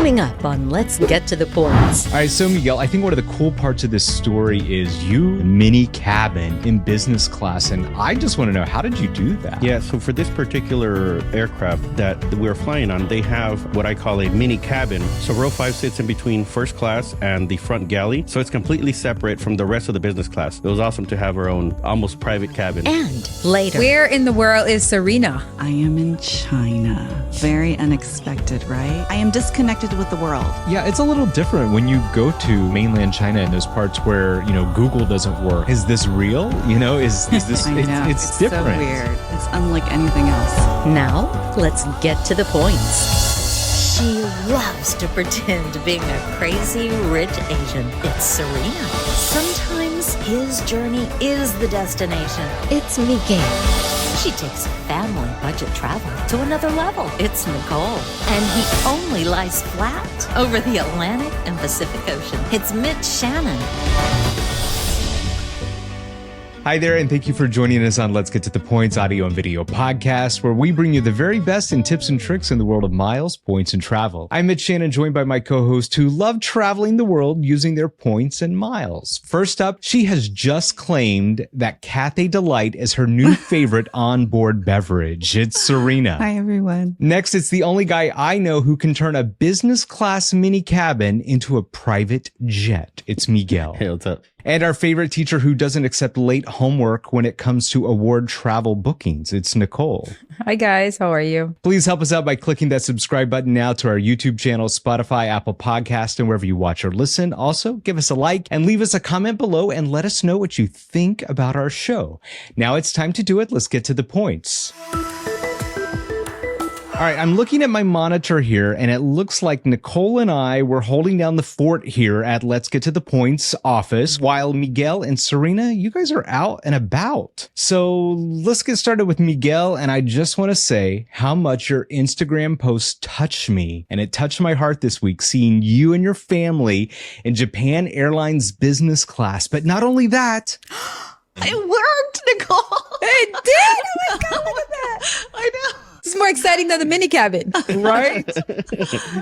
Coming up on Let's Get to the Points. All right, so Miguel, I think one of the cool parts of this story is you mini cabin in business class, and I just want to know, how did you do that? Yeah, so for this particular aircraft that we were flying on, they have what I call a mini cabin. So row 5 sits in between first class and the front galley, so it's completely separate from the rest of the business class. It was awesome to have our own almost private cabin. And later. Where in the world is Serena? I am in China. Very unexpected, right? I am disconnected with the world. Yeah, it's a little different when you go to mainland China in those parts where, Google doesn't work. Is this real? Is this, I know. it's different. So weird. It's unlike anything else. Now, let's get to the points. She loves to pretend being a crazy rich Asian. It's Serena. Sometimes his journey is the destination. It's Miguel. She takes family budget travel to another level. It's Nicole. And he only lies flat over the Atlantic and Pacific Ocean. It's Mitch Shannon. Hi there, and thank you for joining us on Let's Get to the Points audio and video podcast, where we bring you the very best in tips and tricks in the world of miles, points, and travel. I'm Mitch Shannon, joined by my co-host who love traveling the world using their points and miles. First up, she has just claimed that Cathay Delight is her new favorite onboard beverage. It's Serena. Hi, everyone. Next, it's the only guy I know who can turn a business class mini cabin into a private jet. It's Miguel. Hey, what's up? And our favorite teacher who doesn't accept late homework when it comes to award travel bookings. It's Nicole. Hi, guys. How are you? Please help us out by clicking that subscribe button now to our YouTube channel, Spotify, Apple Podcast, and wherever you watch or listen. Also, give us a like and leave us a comment below and let us know what you think about our show. Now it's time to do it. Let's get to the points. All right, I'm looking at my monitor here, and it looks like Nicole and I were holding down the fort here at Let's Get to the Points office, while Miguel and Serena, you guys are out and about. So let's get started with Miguel, and I just want to say how much your Instagram post touched me, and it touched my heart this week, seeing you and your family in Japan Airlines business class. But not only that, it worked, Nicole. It did. Oh my God, look at that. I know. It's more exciting than the mini cabin. right?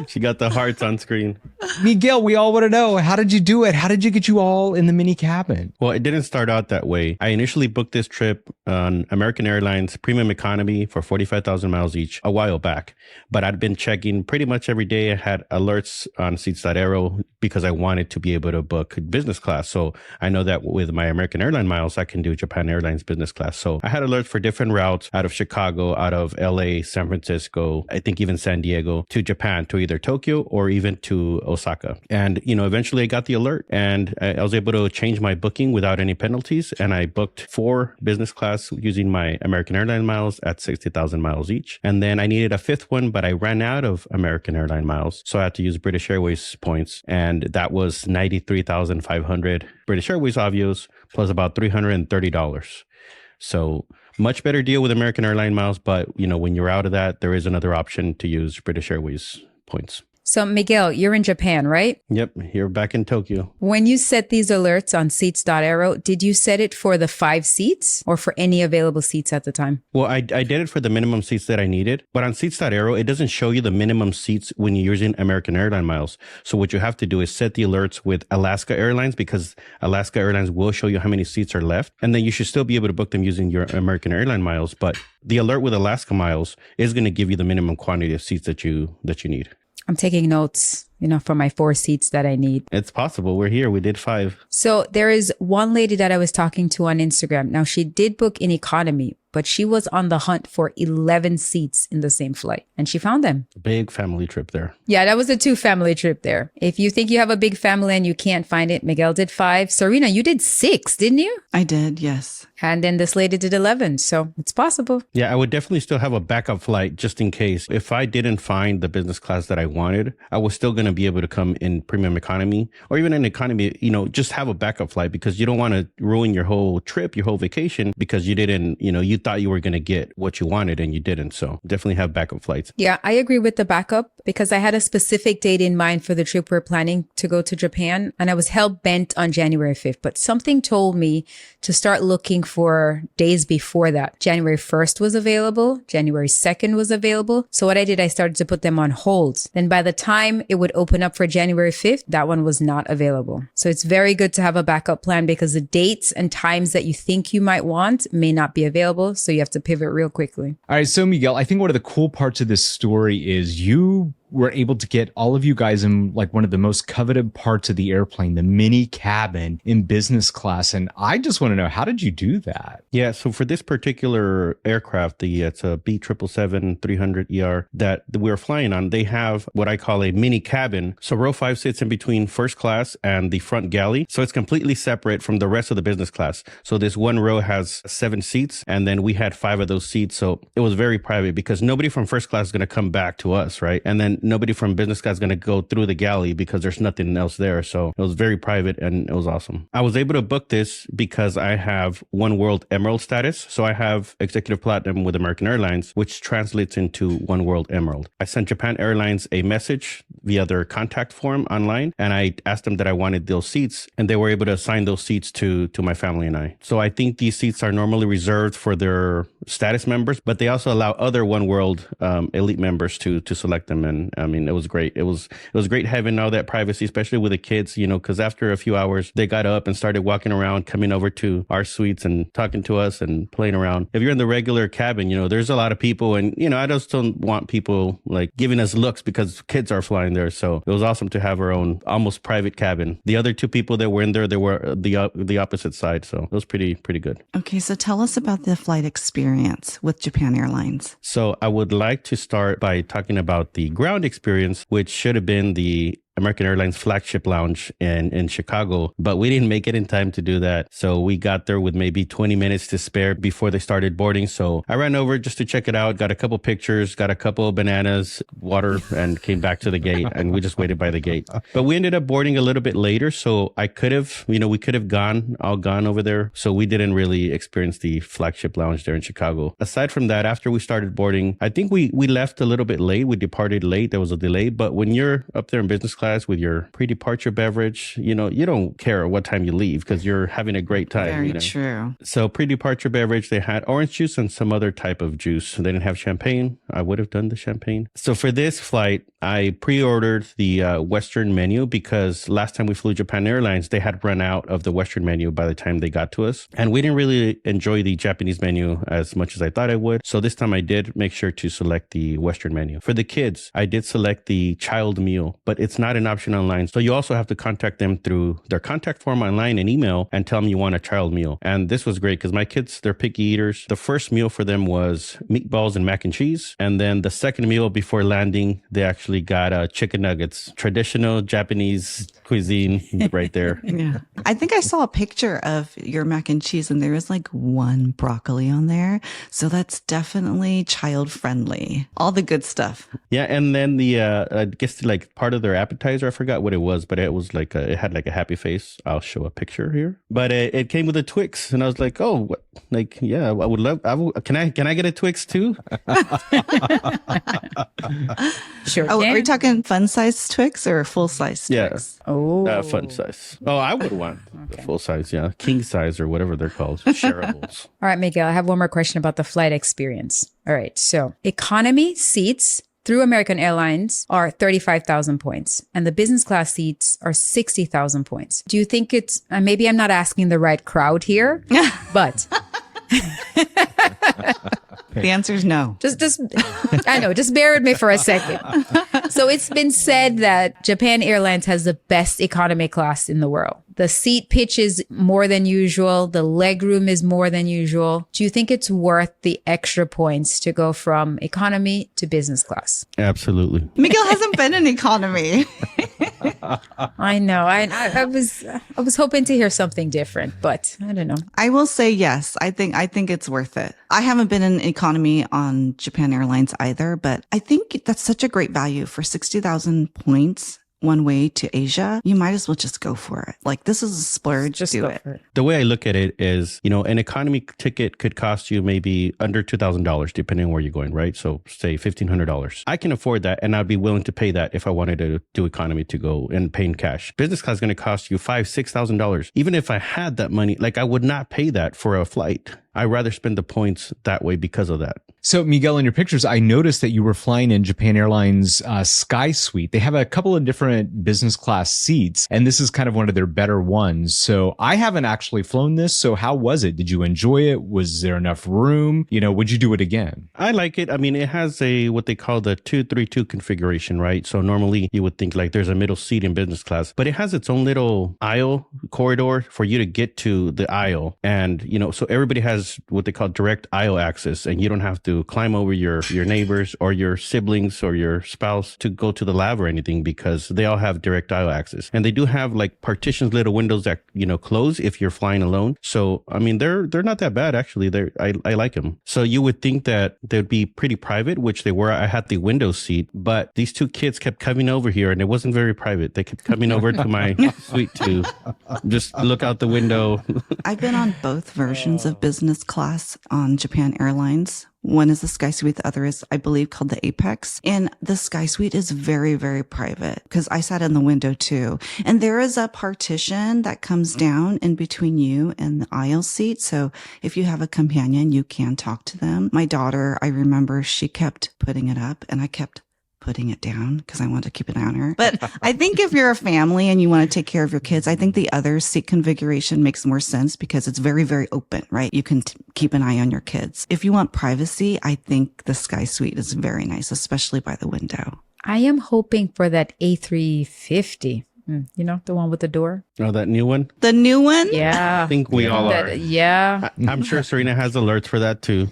She got the hearts on screen. Miguel, we all want to know, how did you do it? How did you get you all in the mini cabin? Well, it didn't start out that way. I initially booked this trip on American Airlines Premium Economy for 45,000 miles each a while back. But I'd been checking pretty much every day. I had alerts on Seats.aero because I wanted to be able to book business class. So I know that with my American Airline miles, I can do Japan Airlines business class. So I had alerts for different routes out of Chicago, out of LA, San Francisco, I think even San Diego, to Japan, to either Tokyo or even to Osaka. And, eventually I got the alert and I was able to change my booking without any penalties. And I booked 4 business class using my American Airline miles at 60,000 miles each. And then I needed a 5th one, but I ran out of American Airline miles. So I had to use British Airways points. And that was 93,500 British Airways avios plus about $330. So much better deal with American Airline miles. But, when you're out of that, there is another option to use British Airways points. So, Miguel, you're in Japan, right? Yep, here back in Tokyo. When you set these alerts on Seats.aero, did you set it for the 5 seats or for any available seats at the time? Well, I did it for the minimum seats that I needed. But on Seats.aero, it doesn't show you the minimum seats when you're using American Airline miles. So what you have to do is set the alerts with Alaska Airlines, because Alaska Airlines will show you how many seats are left. And then you should still be able to book them using your American Airline miles. But the alert with Alaska miles is going to give you the minimum quantity of seats that you need. I'm taking notes, for my 4 seats that I need. It's possible. We're here. We did 5. So there is one lady that I was talking to on Instagram. Now, she did book in economy, but she was on the hunt for 11 seats in the same flight, and she found them. Big family trip there. Yeah, that was a 2 family trip there. If you think you have a big family and you can't find it, Miguel did 5. Serena, you did 6, didn't you? I did, yes. And then this lady did 11, so it's possible. Yeah, I would definitely still have a backup flight just in case. If I didn't find the business class that I wanted, I was still going to be able to come in premium economy or even in economy, just have a backup flight, because you don't want to ruin your whole trip, your whole vacation, because you didn't, you thought you were going to get what you wanted and you didn't. So definitely have backup flights. Yeah, I agree with the backup, because I had a specific date in mind for the trip we're planning to go to Japan, and I was hell bent on January 5th. But something told me to start looking for days before that. January 1st was available. January 2nd was available. So what I did, I started to put them on hold. Then by the time it would open up for January 5th, that one was not available. So it's very good to have a backup plan because the dates and times that you think you might want may not be available. So you have to pivot real quickly. All right, so Miguel, I think one of the cool parts of this story is you were able to get all of you guys in like one of the most coveted parts of the airplane, the mini cabin in business class. And I just want to know, how did you do that? Yeah, so for this particular aircraft, it's a B777-300ER that we were flying on, they have what I call a mini cabin. So row 5 sits in between first class and the front galley. So it's completely separate from the rest of the business class. So this one row has 7 seats, and then we had 5 of those seats. So it was very private because nobody from first class is going to come back to us, right? And then nobody from business class is going to go through the galley because there's nothing else there. So it was very private and it was awesome. I was able to book this because I have One World Emerald status. So I have Executive Platinum with American Airlines, which translates into One World Emerald. I sent Japan Airlines a message via their contact form online, and I asked them that I wanted those seats, and they were able to assign those seats to my family and I. So I think these seats are normally reserved for their status members, but they also allow other One World elite members to select them. And I mean, it was great. It was great having all that privacy, especially with the kids, you know, because after a few hours, they got up and started walking around, coming over to our suites and talking to us and playing around. If you're in the regular cabin, you know, there's a lot of people, and, you know, I just don't want people like giving us looks because kids are flying there. So it was awesome to have our own almost private cabin. The other 2 people that were in there, they were the opposite side. So it was pretty good. Okay, so tell us about the flight experience with Japan Airlines. So I would like to start by talking about the ground experience, which should have been the American Airlines flagship lounge in Chicago, but we didn't make it in time to do that. So we got there with maybe 20 minutes to spare before they started boarding. So I ran over just to check it out, got a couple pictures, got a couple of bananas, water, and came back to the gate, and we just waited by the gate. But we ended up boarding a little bit later. So I could have, you know, we could have gone over there. So we didn't really experience the flagship lounge there in Chicago. Aside from that, after we started boarding, I think we left a little bit late. We departed late. There was a delay. But when you're up there in business class with your pre-departure beverage, you know, you don't care what time you leave because you're having a great time. Very you know? true. So pre-departure beverage, they had orange juice and some other type of juice. They didn't have champagne. I would have done the champagne. So for this flight, I pre-ordered the Western menu because last time we flew Japan Airlines, they had run out of the Western menu by the time they got to us. And we didn't really enjoy the Japanese menu as much as I thought I would. So this time I did make sure to select the Western menu. For the kids, I did select the child meal, but it's not an option online. So you also have to contact them through their contact form online and email and tell them you want a child meal. And this was great because my kids, they're picky eaters. The first meal for them was meatballs and mac and cheese. And then the second meal before landing, they actually got chicken nuggets, traditional Japanese cuisine right there. Yeah. I think I saw a picture of your mac and cheese and there was like 1 broccoli on there. So that's definitely child friendly. All the good stuff. Yeah. And then the, I guess like part of their appetizer, I forgot what it was, but it was like, it had like a happy face. I'll show a picture here, but it came with a Twix and I was like, oh, what? Like, yeah, I would love, can I get a Twix too? Sure. Oh, are we talking fun size Twix or full size Twix? Yeah. Oh, Fun size. Oh, I would want the full size. Yeah. King size or whatever they're called. Shareables. All right, Miguel, I have one more question about the flight experience. All right. So economy seats through American Airlines are 35,000 points and the business class seats are 60,000 points. Do you think it's, maybe I'm not asking the right crowd here, but The answer is no. Just I know, just bear with me for a second. So it's been said that Japan Airlines has the best economy class in the world. The seat pitch is more than usual. The leg room is more than usual. Do you think it's worth the extra points to go from economy to business class? Absolutely. Miguel hasn't been in economy. I know. I was hoping to hear something different, but I don't know. I will say yes. I think it's worth it. I haven't been in economy on Japan Airlines either, but I think that's such a great value for 60,000 points. one way to Asia, you might as well just go for it. Like, this is a splurge. Just do go it. for it. The way I look at it is, an economy ticket could cost you maybe under $2,000, depending on where you're going, right? So say $1,500. I can afford that, and I'd be willing to pay that if I wanted to do economy to go and pay in cash. Business class is going to cost you $5,000, $6,000. Even if I had that money, like I would not pay that for a flight. I'd rather spend the points that way because of that. So Miguel, in your pictures, I noticed that you were flying in Japan Airlines Sky Suite. They have a couple of different business class seats, and this is kind of one of their better ones. So I haven't actually flown this. So how was it? Did you enjoy it? Was there enough room? Would you do it again? I like it. I mean, it has what they call the 232 configuration, right? So normally you would think like there's a middle seat in business class, but it has its own little aisle corridor for you to get to the aisle. And, so everybody has what they call direct aisle access, and you don't have to climb over your neighbors or your siblings or your spouse to go to the lab or anything, because they all have direct aisle access. And they do have like partitions, little windows that, close if you're flying alone. So, I mean, they're not that bad, actually. I like them. So you would think that they'd be pretty private, which they were. I had the window seat, but these two kids kept coming over here, and it wasn't very private. They kept coming over to my suite to just look out the window. I've been on both versions of business class on Japan Airlines. One is the Sky Suite. The other is, I believe, called the Apex. And the Sky Suite is very, very private because I sat in the window too. And there is a partition that comes down in between you and the aisle seat. So if you have a companion, you can talk to them. My daughter, I remember she kept putting it up and I kept putting it down because I wanted to keep an eye on her. But I think if you're a family and you want to take care of your kids, I think the other seat configuration makes more sense because it's very, very open, right? You can keep an eye on your kids. If you want privacy, I think the Sky Suite is very nice, especially by the window. I am hoping for that A350. The one with the door. Oh, that new one? The new one? Yeah. I think we all are. Yeah. I'm sure Serena has alerts for that too.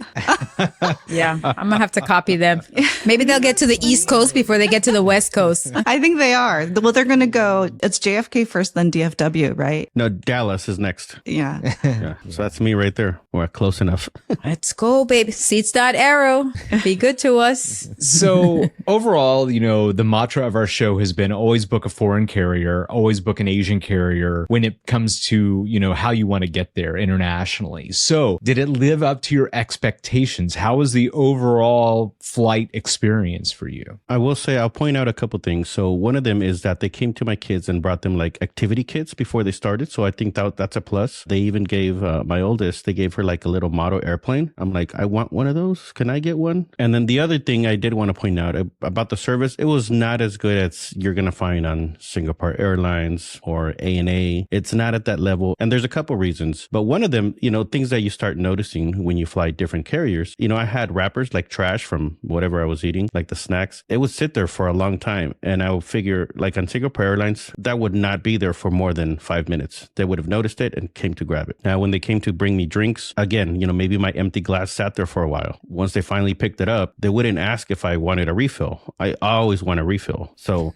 Yeah. I'm going to have to copy them. Maybe they'll get to the East Coast before they get to the West Coast. I think they are. Well, they're going to go, it's JFK first, then DFW, right? No, Dallas is next. Yeah. Yeah. So that's me right there. We're close enough. Let's go, baby. Seats.aero. Be good to us. So overall, the mantra of our show has been always book a foreign carrier, always book an Asian carrier when it comes to, how you want to get there internationally. So did it live up to your expectations? How was the overall flight experience for you? I will say, I'll point out a couple things. So one of them is that they came to my kids and brought them like activity kits before they started. So I think that's a plus. They even gave my oldest, they gave her like a little model airplane. I'm like, I want one of those. Can I get one? And then the other thing I did want to point out about the service, it was not as good as you're going to find on Singapore Airlines or ANA. It's not at that level. And there's a couple reasons. But one of them, things that you start noticing when you fly different carriers, I had wrappers like trash from whatever I was eating, like the snacks. It would sit there for a long time. And I would figure like on Singapore Airlines, that would not be there for more than 5 minutes. They would have noticed it and came to grab it. Now, when they came to bring me drinks, again, maybe my empty glass sat there for a while. Once they finally picked it up, they wouldn't ask if I wanted a refill. I always want a refill. So,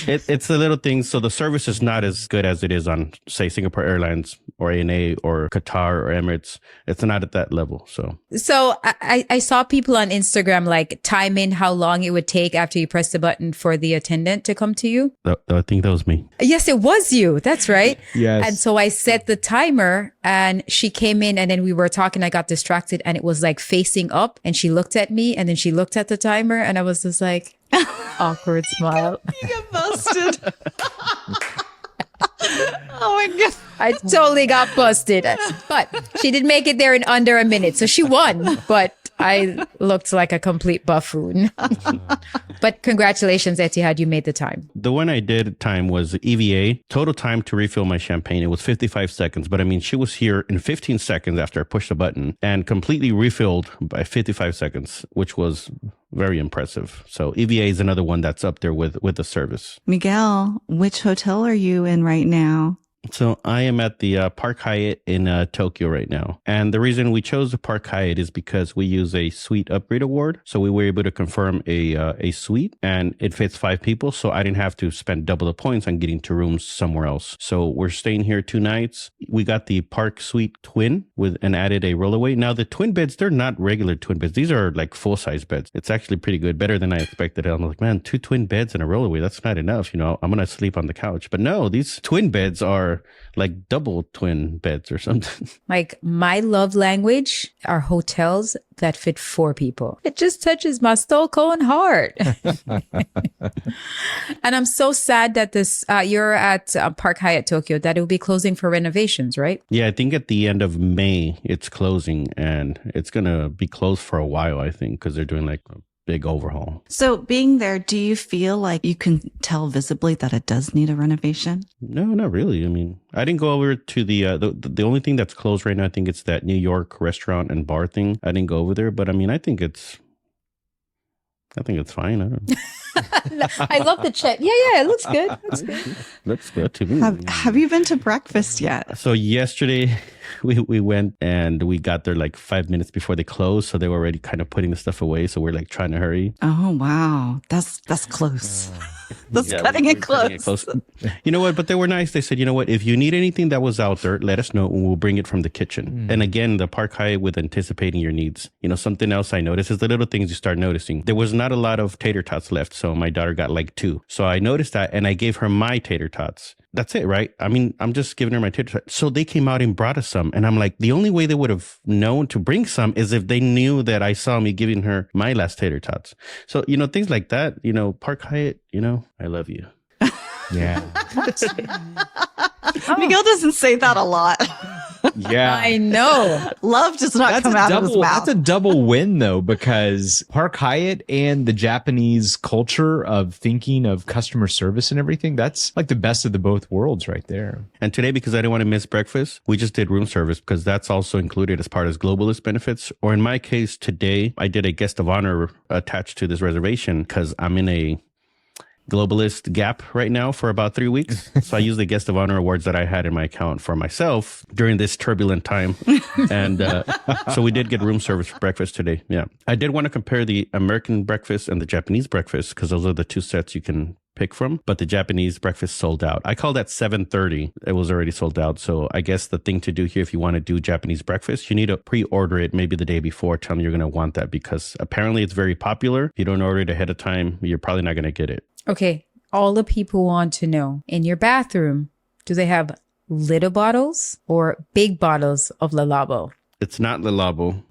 it's the little things. So the service is not as good as it is on, say, Singapore Airlines or ANA or Qatar or Emirates. It's not at that level. So I saw people on Instagram like timing how long it would take after you press the button for the attendant to come to you. I think that was me. Yes, it was you. That's right. Yes. And so I set the timer and she came in and then we were talking. I got distracted and it was like facing up and she looked at me and then she looked at the timer and I was just like awkward smile. You get busted. Oh my God. I totally got busted. But she did make it there in under a minute. So she won. But I looked like a complete buffoon. But congratulations, Etihad, you made the time. The one I did time was EVA. Total time to refill my champagne, it was 55 seconds. But I mean, she was here in 15 seconds after I pushed the button and completely refilled by 55 seconds, which was very impressive. So EVA is another one that's up there with the service. Miguel, which hotel are you in right now? So I am at the Park Hyatt in Tokyo right now. And the reason we chose the Park Hyatt is because we use a suite upgrade award. So we were able to confirm a suite and it fits 5 people. So I didn't have to spend double the points on getting to rooms somewhere else. So we're staying here 2 nights. We got the Park Suite twin and added a rollaway. Now the twin beds, they're not regular twin beds. These are like full-size beds. It's actually pretty good, better than I expected. I'm like, man, 2 twin beds and a rollaway, that's not enough. You know, I'm going to sleep on the couch. But no, these twin beds are like double twin beds or something. Like my love language are hotels that fit 4 people. It just touches my Stockholm heart. And I'm so sad that this you're at Park Hyatt Tokyo, that it will be closing for renovations, right? Yeah, I think at the end of May it's closing, and it's going to be closed for a while, I think, because they're doing like a big overhaul. So being there, do you feel like you can tell visibly that it does need a renovation? No, not really. I mean, I didn't go over to the only thing that's closed right now. I think it's that New York restaurant and bar thing. I didn't go over there, but I mean, I think it's fine. I don't know. I love the check. Yeah, it looks good. Looks good. Looks good to me. Have you been to breakfast yet? So yesterday we went and we got there like 5 minutes before they closed. So they were already kind of putting the stuff away. So we're like trying to hurry. Oh, wow. That's close. That's cutting it close. You know what? But they were nice. They said, you know what? If you need anything that was out there, let us know and we'll bring it from the kitchen. And again, the Park Hyatt with anticipating your needs. You know, something else I noticed is the little things you start noticing. There was not a lot of tater tots left. So my daughter got like 2. So I noticed that and I gave her my tater tots. That's it, right? I mean, I'm just giving her my tater tots. So they came out and brought us some. And I'm like, the only way they would have known to bring some is if they knew that I saw me giving her my last tater tots. So, you know, things like that, you know, Park Hyatt, you know, I love you. Yeah. Miguel doesn't say that a lot. Yeah. I know. Love does not come out of his mouth. That's a double win, though, because Park Hyatt and the Japanese culture of thinking of customer service and everything, that's like the best of the both worlds right there. And today, because I didn't want to miss breakfast, we just did room service because that's also included as part of globalist benefits. Or in my case, today, I did a guest of honor attached to this reservation because I'm in a globalist gap right now for about 3 weeks. So I used the guest of honor awards that I had in my account for myself during this turbulent time. And so we did get room service for breakfast today. Yeah. I did want to compare the American breakfast and the Japanese breakfast because those are the 2 sets you can pick from, but the Japanese breakfast sold out. I called at 7:30. It was already sold out. So I guess the thing to do here, if you want to do Japanese breakfast, you need to pre-order it maybe the day before. Tell them you're going to want that because apparently it's very popular. If you don't order it ahead of time, you're probably not going to get it. Okay. All the people want to know, in your bathroom, do they have little bottles or big bottles of Lalabo? It's not Lalabo.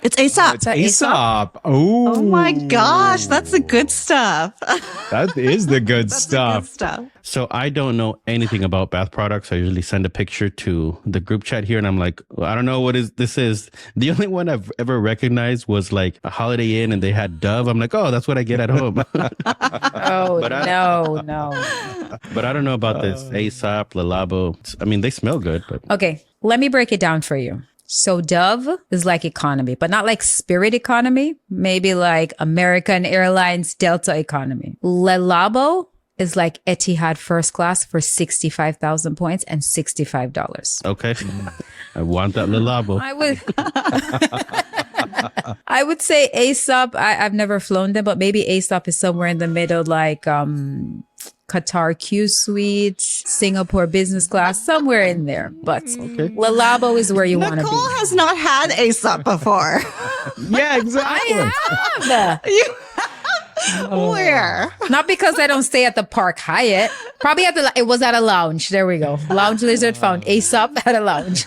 It's Aesop. It's Aesop. Oh my gosh, that's the good stuff. That is the good That's stuff. the good stuff. So I don't know anything about bath products. I usually send a picture to the group chat here and I'm like, well, I don't know what this is. The only one I've ever recognized was like a Holiday Inn and they had Dove. I'm like, oh, that's what I get at home. Oh, no. But I don't know about this Aesop, Lalabo. I mean, they smell good, but Okay, let me break it down for you. So Dove is like economy, but not like Spirit economy, maybe like American Airlines Delta economy. Lalabo is like Etihad first class for 65,000 points and $65. okay. I want that Lalabo. I would say Aesop. I've never flown them, but maybe Aesop is somewhere in the middle, like Qatar Q Suite, Singapore business class, somewhere in there. But Lalabo is where you want to be. Nicole has not had Aesop before. Yeah, exactly. I have. You Where? Not because I don't stay at the Park Hyatt. Probably it was at a lounge. There we go. Lounge Lizard found Aesop at a lounge.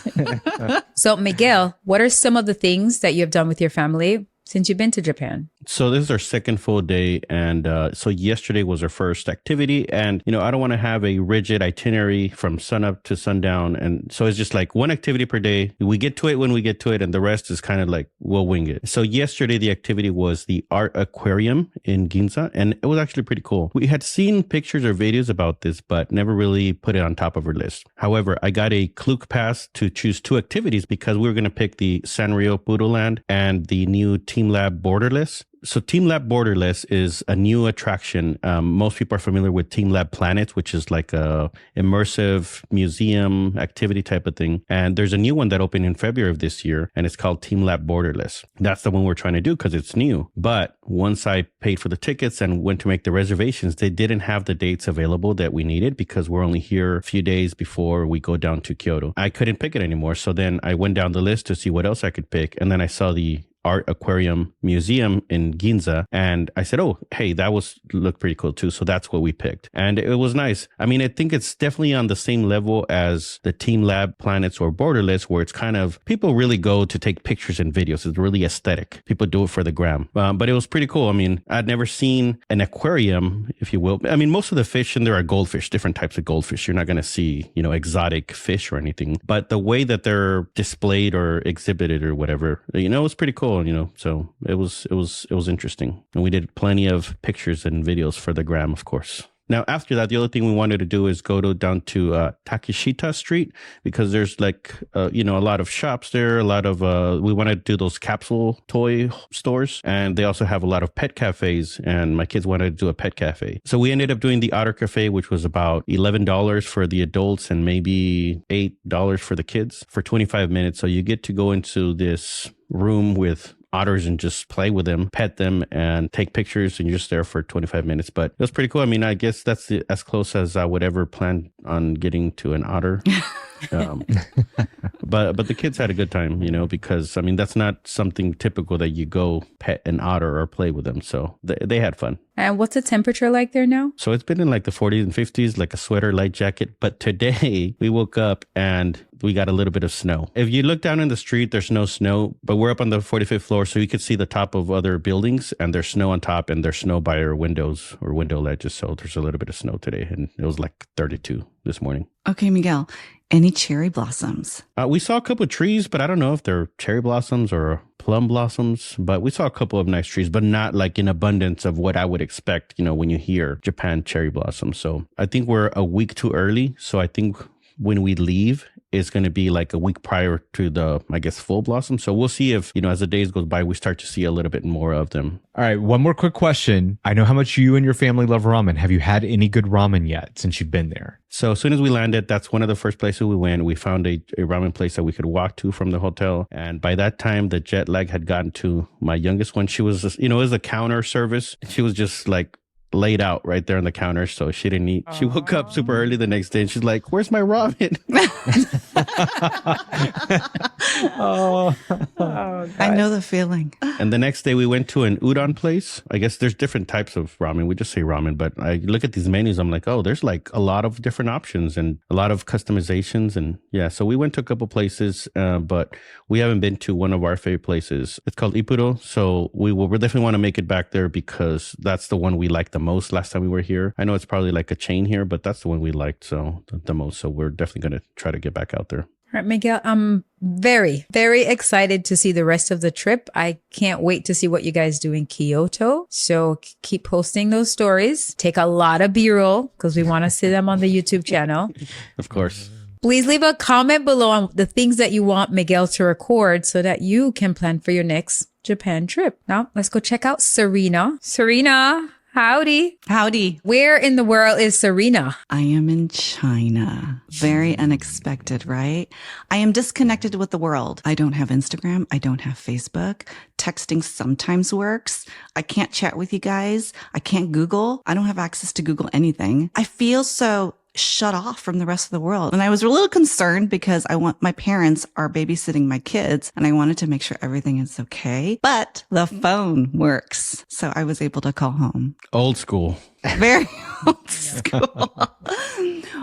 So Miguel, what are some of the things that you have done with your family since you've been to Japan? So this is our second full day. And so yesterday was our first activity. And, you know, I don't want to have a rigid itinerary from sunup to sundown. And so it's just like one activity per day. We get to it when we get to it. And the rest is kind of like, we'll wing it. So yesterday, the activity was the art aquarium in Ginza. And it was actually pretty cool. We had seen pictures or videos about this, but never really put it on top of our list. However, I got a Klook pass to choose 2 activities because we were going to pick the Sanrio Poodle Land and the new Team Lab Borderless. So Team Lab Borderless is a new attraction. Most people are familiar with Team Lab Planets, which is like a immersive museum activity type of thing. And there's a new one that opened in February of this year, and it's called Team Lab Borderless. That's the one we're trying to do because it's new. But once I paid for the tickets and went to make the reservations, they didn't have the dates available that we needed because we're only here a few days before we go down to Kyoto. I couldn't pick it anymore. So then I went down the list to see what else I could pick. And then I saw the Art Aquarium Museum in Ginza. And I said, oh, hey, that looked pretty cool too. So that's what we picked. And it was nice. I mean, I think it's definitely on the same level as the Team Lab Planets or Borderless, where it's kind of, people really go to take pictures and videos. It's really aesthetic. People do it for the gram. But it was pretty cool. I mean, I'd never seen an aquarium, if you will. I mean, most of the fish in there are goldfish, different types of goldfish. You're not going to see, exotic fish or anything. But the way that they're displayed or exhibited or whatever, it was pretty cool. So it was interesting. And we did plenty of pictures and videos for the gram, of course. Now, after that, the other thing we wanted to do is go down to Takeshita Street because there's a lot of shops there, a lot of, we want to do those capsule toy stores. And they also have a lot of pet cafes, and my kids wanted to do a pet cafe. So we ended up doing the Otter Cafe, which was about $11 for the adults and maybe $8 for the kids for 25 minutes. So you get to go into this room with otters and just play with them, pet them, and take pictures, and you're just there for 25 minutes. But it was pretty cool. I mean, I guess that's as close as I would ever plan on getting to an otter. But the kids had a good time, because, I mean, that's not something typical that you go pet an otter or play with them. So they had fun. And what's the temperature like there now? So it's been in like the 40s and 50s, like a sweater, light jacket. But today we woke up and we got a little bit of snow. If you look down in the street, there's no snow, but we're up on the 45th floor. So you could see the top of other buildings and there's snow on top and there's snow by our windows or window ledges. So there's a little bit of snow today, and it was like 32 this morning. Okay, Miguel, any cherry blossoms? We saw a couple of trees, but I don't know if they're cherry blossoms or plum blossoms, but we saw a couple of nice trees, but not like in abundance of what I would expect, when you hear Japan cherry blossoms. So I think we're a week too early. So I think when we leave, it's going to be like a week prior to the, I guess, full blossom. So we'll see if, as the days goes by, we start to see a little bit more of them. All right. One more quick question. I know how much you and your family love ramen. Have you had any good ramen yet since you've been there? So as soon as we landed, that's one of the first places we went. We found a ramen place that we could walk to from the hotel. And by that time, the jet lag had gotten to my youngest one. She was just, it was a counter service. She was just like laid out right there on the counter, so she didn't eat. She woke up super early the next day and she's like, where's my ramen? I know the feeling. And the next day we went to an udon place. I guess there's different types of ramen. We just say ramen, but I look at these menus, I'm like, oh, there's like a lot of different options and a lot of customizations. And yeah, so we went to a couple places, but we haven't been to one of our favorite places. It's called Ippudo. So we definitely want to make it back there because that's the one we like the most last time we were here. I know it's probably like a chain here, but that's the one we liked the most. So we're definitely going to try to get back out there. All right, Miguel, I'm very, very excited to see the rest of the trip. I can't wait to see what you guys do in Kyoto. So keep posting those stories. Take a lot of B-roll because we want to see them on the YouTube channel. Of course. Please leave a comment below on the things that you want Miguel to record so that you can plan for your next Japan trip. Now, let's go check out Serena. Serena, howdy. Howdy. Where in the world is Serena? I am in China. Very unexpected, right? I am disconnected with the world. I don't have Instagram. I don't have Facebook. Texting sometimes works. I can't chat with you guys. I can't Google. I don't have access to Google anything. I feel so shut off from the rest of the world. And I was a little concerned because my parents are babysitting my kids and I wanted to make sure everything is okay. But the phone works. So I was able to call home. Old school. Very old school.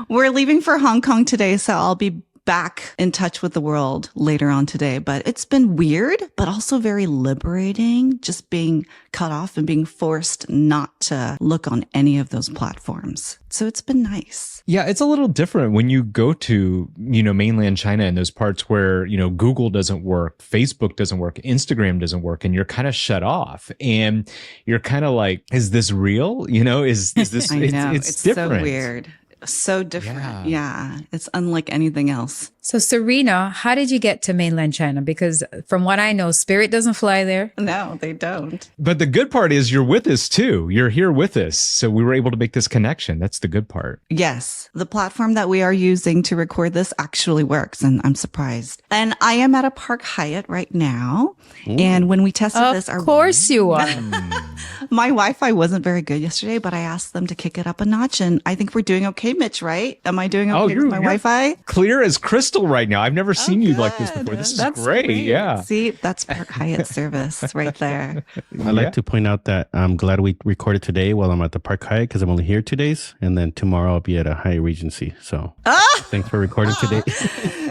We're leaving for Hong Kong today, so I'll be back in touch with the world later on today. But it's been weird, but also very liberating, just being cut off and being forced not to look on any of those platforms. So it's been nice. Yeah, it's a little different when you go to, mainland China and those parts where, Google doesn't work, Facebook doesn't work, Instagram doesn't work, and you're kind of shut off. And you're kind of like, is this real? Is this, I know. it's different. So weird. So different. Yeah. It's unlike anything else. So Serena, how did you get to mainland China? Because from what I know, Spirit doesn't fly there. No, they don't. But the good part is you're with us too. You're here with us. So we were able to make this connection. That's the good part. Yes, the platform that we are using to record this actually works, and I'm surprised. And I am at a Park Hyatt right now. And when we tested this, Of course you are. my Wi-Fi wasn't very good yesterday, but I asked them to kick it up a notch, and I think we're doing okay, Mitch, right? Am I doing okay with my Wi-Fi? Clear as crystal right now. I've never seen you like this before. This is great. Yeah. See, that's Park Hyatt service right there. I'd like to point out that I'm glad we recorded today while I'm at the Park Hyatt because I'm only here 2 days. And then tomorrow I'll be at a Hyatt Regency. So thanks for recording today.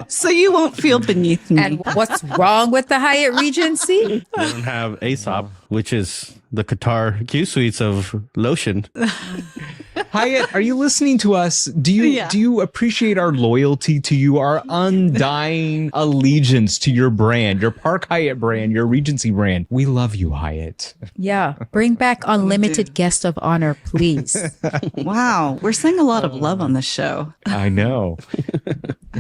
So you won't feel beneath me. And what's wrong with the Hyatt Regency? They don't have Aesop, which is the Qatar Q suites of lotion. Hyatt, are you listening to us? Do you appreciate our loyalty to you, our undying allegiance to your brand, your Park Hyatt brand, your Regency brand? We love you, Hyatt. Yeah. Bring back unlimited guest of honor, please. Wow, we're seeing a lot of love on the show. I know.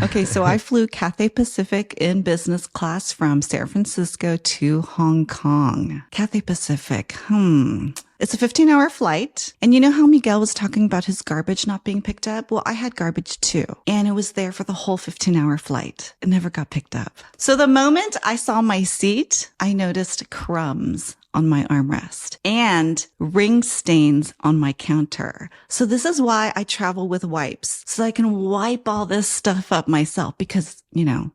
Okay, so I flew Cathay Pacific in business class from San Francisco to Hong Kong. Cathay Pacific, It's a 15-hour flight. And you know how Miguel was talking about his garbage not being picked up? Well, I had garbage too. And it was there for the whole 15-hour flight. It never got picked up. So the moment I saw my seat, I noticed crumbs on my armrest and ring stains on my counter. So this is why I travel with wipes, so I can wipe all this stuff up myself because,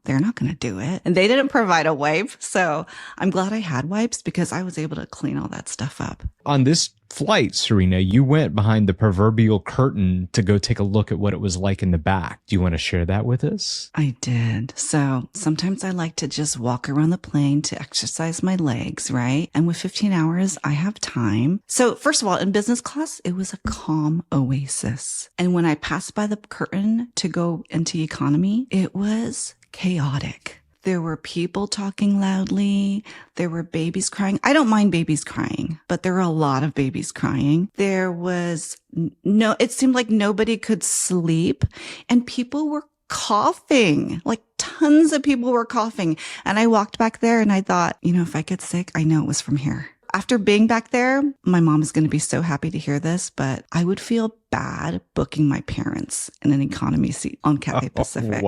they're not going to do it. And they didn't provide a wipe. So I'm glad I had wipes because I was able to clean all that stuff up. On this flight, Serena, you went behind the proverbial curtain to go take a look at what it was like in the back. Do you want to share that with us? I did. So sometimes I like to just walk around the plane to exercise my legs, right? And with 15 hours, I have time. So first of all, in business class, it was a calm oasis. And when I passed by the curtain to go into economy, it was chaotic. There were people talking loudly. There were babies crying. I don't mind babies crying, but there were a lot of babies crying. There was it seemed like nobody could sleep and people were coughing, like tons of people were coughing. And I walked back there and I thought, if I get sick, I know it was from here. After being back there, my mom is going to be so happy to hear this, but I would feel bad booking my parents in an economy seat on Cathay Pacific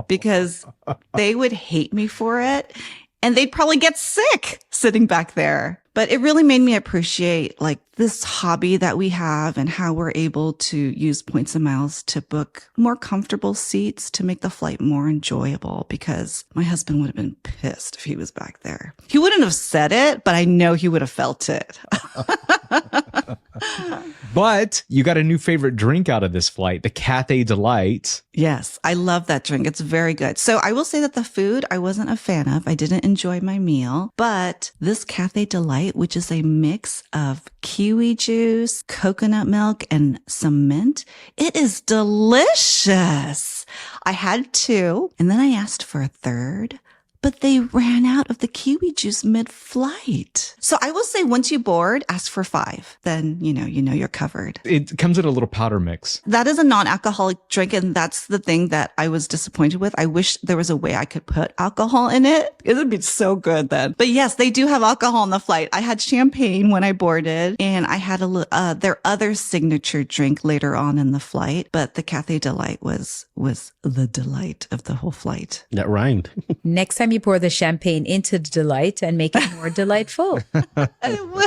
because they would hate me for it and they'd probably get sick sitting back there. But it really made me appreciate this hobby that we have and how we're able to use points and miles to book more comfortable seats to make the flight more enjoyable because my husband would have been pissed if he was back there. He wouldn't have said it, but I know he would have felt it. But you got a new favorite drink out of this flight, the Cathay Delight. Yes, I love that drink. It's very good. So I will say that the food I wasn't a fan of. I didn't enjoy my meal, but this Cathay Delight, which is a mix of kiwi juice, coconut milk, and some mint, it is delicious. I had 2, and then I asked for a third. But they ran out of the kiwi juice mid-flight. So I will say once you board, ask for 5. Then, you're covered. It comes in a little powder mix. That is a non-alcoholic drink. And that's the thing that I was disappointed with. I wish there was a way I could put alcohol in it. It would be so good then. But yes, they do have alcohol on the flight. I had champagne when I boarded and I had their other signature drink later on in the flight. But the Cathay Delight was the delight of the whole flight. That rhymed. Next time you pour the champagne into the delight and make it more delightful. I will.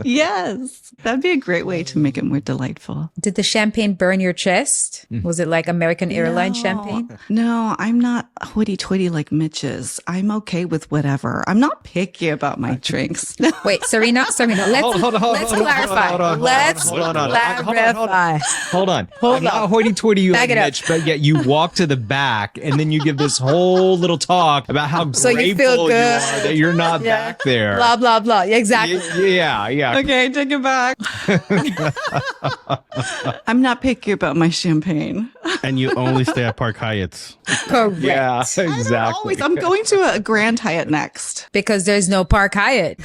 Yes. That'd be a great way to make it more delightful. Did the champagne burn your chest? Was it like American Airlines champagne? No, I'm not hoity-toity like Mitch is. I'm okay with whatever. I'm not picky about my drinks. Wait, Serena, let's clarify. Let's clarify. Hold on. I'm not hoity-toity like Mitch, but yet you walk to the back and then you give this whole little talk about how So you grateful feel good. you are that you're not back there. Blah, blah, blah. Exactly. Yeah. Yeah. Okay, take it back. I'm not picky about my champagne. And you only stay at Park Hyatts. Correct. Yeah, exactly. Always, I'm going to a Grand Hyatt next. Because there's no Park Hyatt.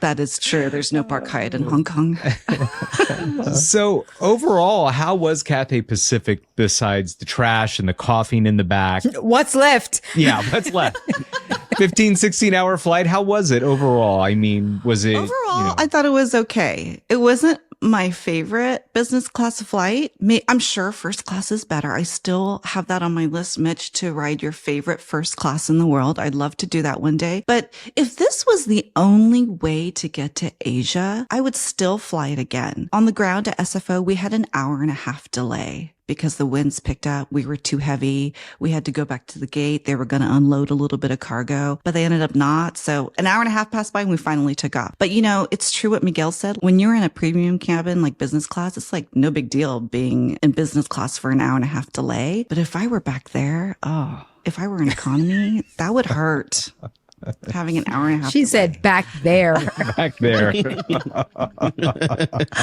That is true. There's no Park Hyatt in Hong Kong. So overall, how was Cathay Pacific besides the trash and the coughing in the back? What's left? Yeah, what's left? 15, 16-hour flight. How was it overall? I mean, was it Overall, I thought it was okay. It wasn't my favorite business class flight. I'm sure first class is better. I still have that on my list, Mitch, to ride your favorite first class in the world. I'd love to do that one day. But if this was the only way to get to Asia, I would still fly it again. On the ground at SFO, we had an hour and a half delay. Because the winds picked up, we were too heavy. We had to go back to the gate. They were going to unload a little bit of cargo, but they ended up not. So an hour and a half passed by and we finally took off. But you know, it's true what Miguel said. When you're in a premium cabin, like business class, it's like no big deal being in business class for an hour and a half delay. But if I were back there, if I were in economy, that would hurt. Having an hour and a half. She said back there. back there?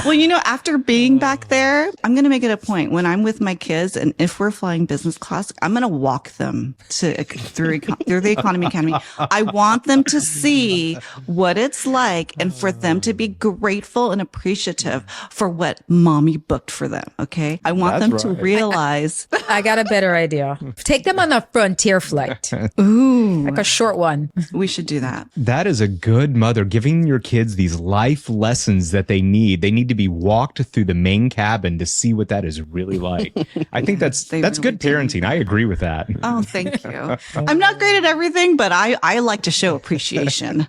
Well, you know, after being back there, I'm going to make it a point when I'm with my kids and if we're flying business class, I'm going to walk them through the Economy Academy. I want them to see what it's like and for them to be grateful and appreciative for what mommy booked for them. Okay. I want them to realize. I got a better idea. Take them on a frontier flight. Ooh, Like a short one. we should do that. That is a good mother, giving your kids these life lessons that they need. They need to be walked through the main cabin to see what that is really like. I think that's really good do. parenting. I agree with that. Oh, thank you. I'm not great at everything, but I like to show appreciation.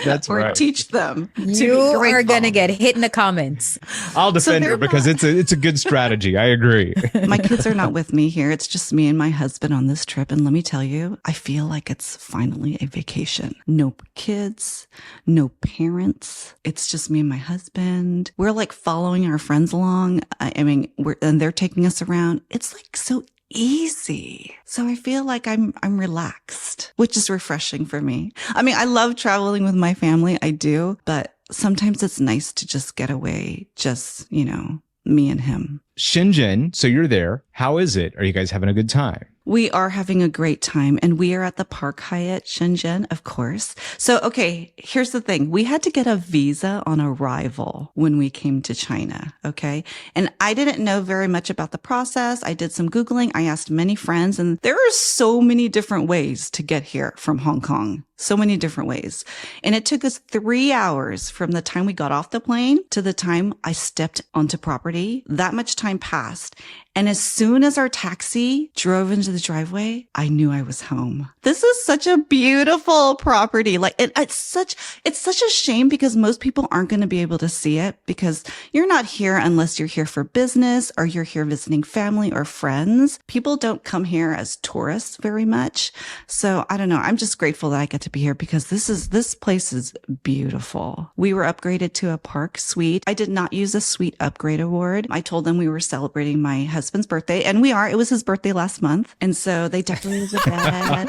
That's or right. teach them. to You be are grateful. going to get hit in the comments. I'll defend her they're because it's a good strategy. I agree. My kids are not with me here. It's just me and my husband on this trip. And let me tell you, I feel like it's finally a vacation. No kids, no parents. It's just me and my husband. We're like following our friends along. I mean, and they're taking us around. It's like so easy. So I feel like I'm relaxed, which is refreshing for me. I mean, I love traveling with my family. I do, but sometimes it's nice to just get away. Just, me and him. Shenzhen, so you're there. How is it? Are you guys having a good time? We are having a great time and we are at the Park Hyatt Shenzhen, of course. So, okay, here's the thing. We had to get a visa on arrival when we came to China. Okay. And I didn't know very much about the process. I did some Googling. I asked many friends and there are so many different ways to get here from Hong Kong. So many different ways. And it took us 3 hours from the time we got off the plane to the time I stepped onto property. That much time passed. And as soon as our taxi drove into the driveway, I knew I was home. This is such a beautiful property. Like it's such a shame because most people aren't going to be able to see it because you're not here unless you're here for business or you're here visiting family or friends. People don't come here as tourists very much. So I don't know. I'm just grateful that I get to be here because this place is beautiful. We were upgraded to a park suite. I did not use a suite upgrade award. I told them we were celebrating my husband's birthday, and we are. It was his birthday last month, and so they definitely was a bed.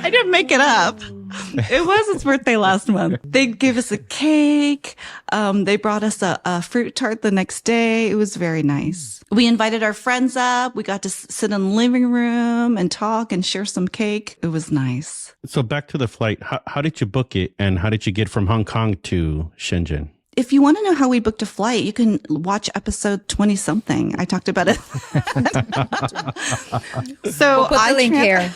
I didn't make it up. It was his birthday last month. They gave us a cake. They brought us a fruit tart the next day. It was very nice. We invited our friends up. We got to sit in the living room and talk and share some cake. It was nice. So back to the flight. How did you book it and how did you get from Hong Kong to Shenzhen? If you want to know how we booked a flight, you can watch episode 20 something. I talked about it. So We'll put the link here.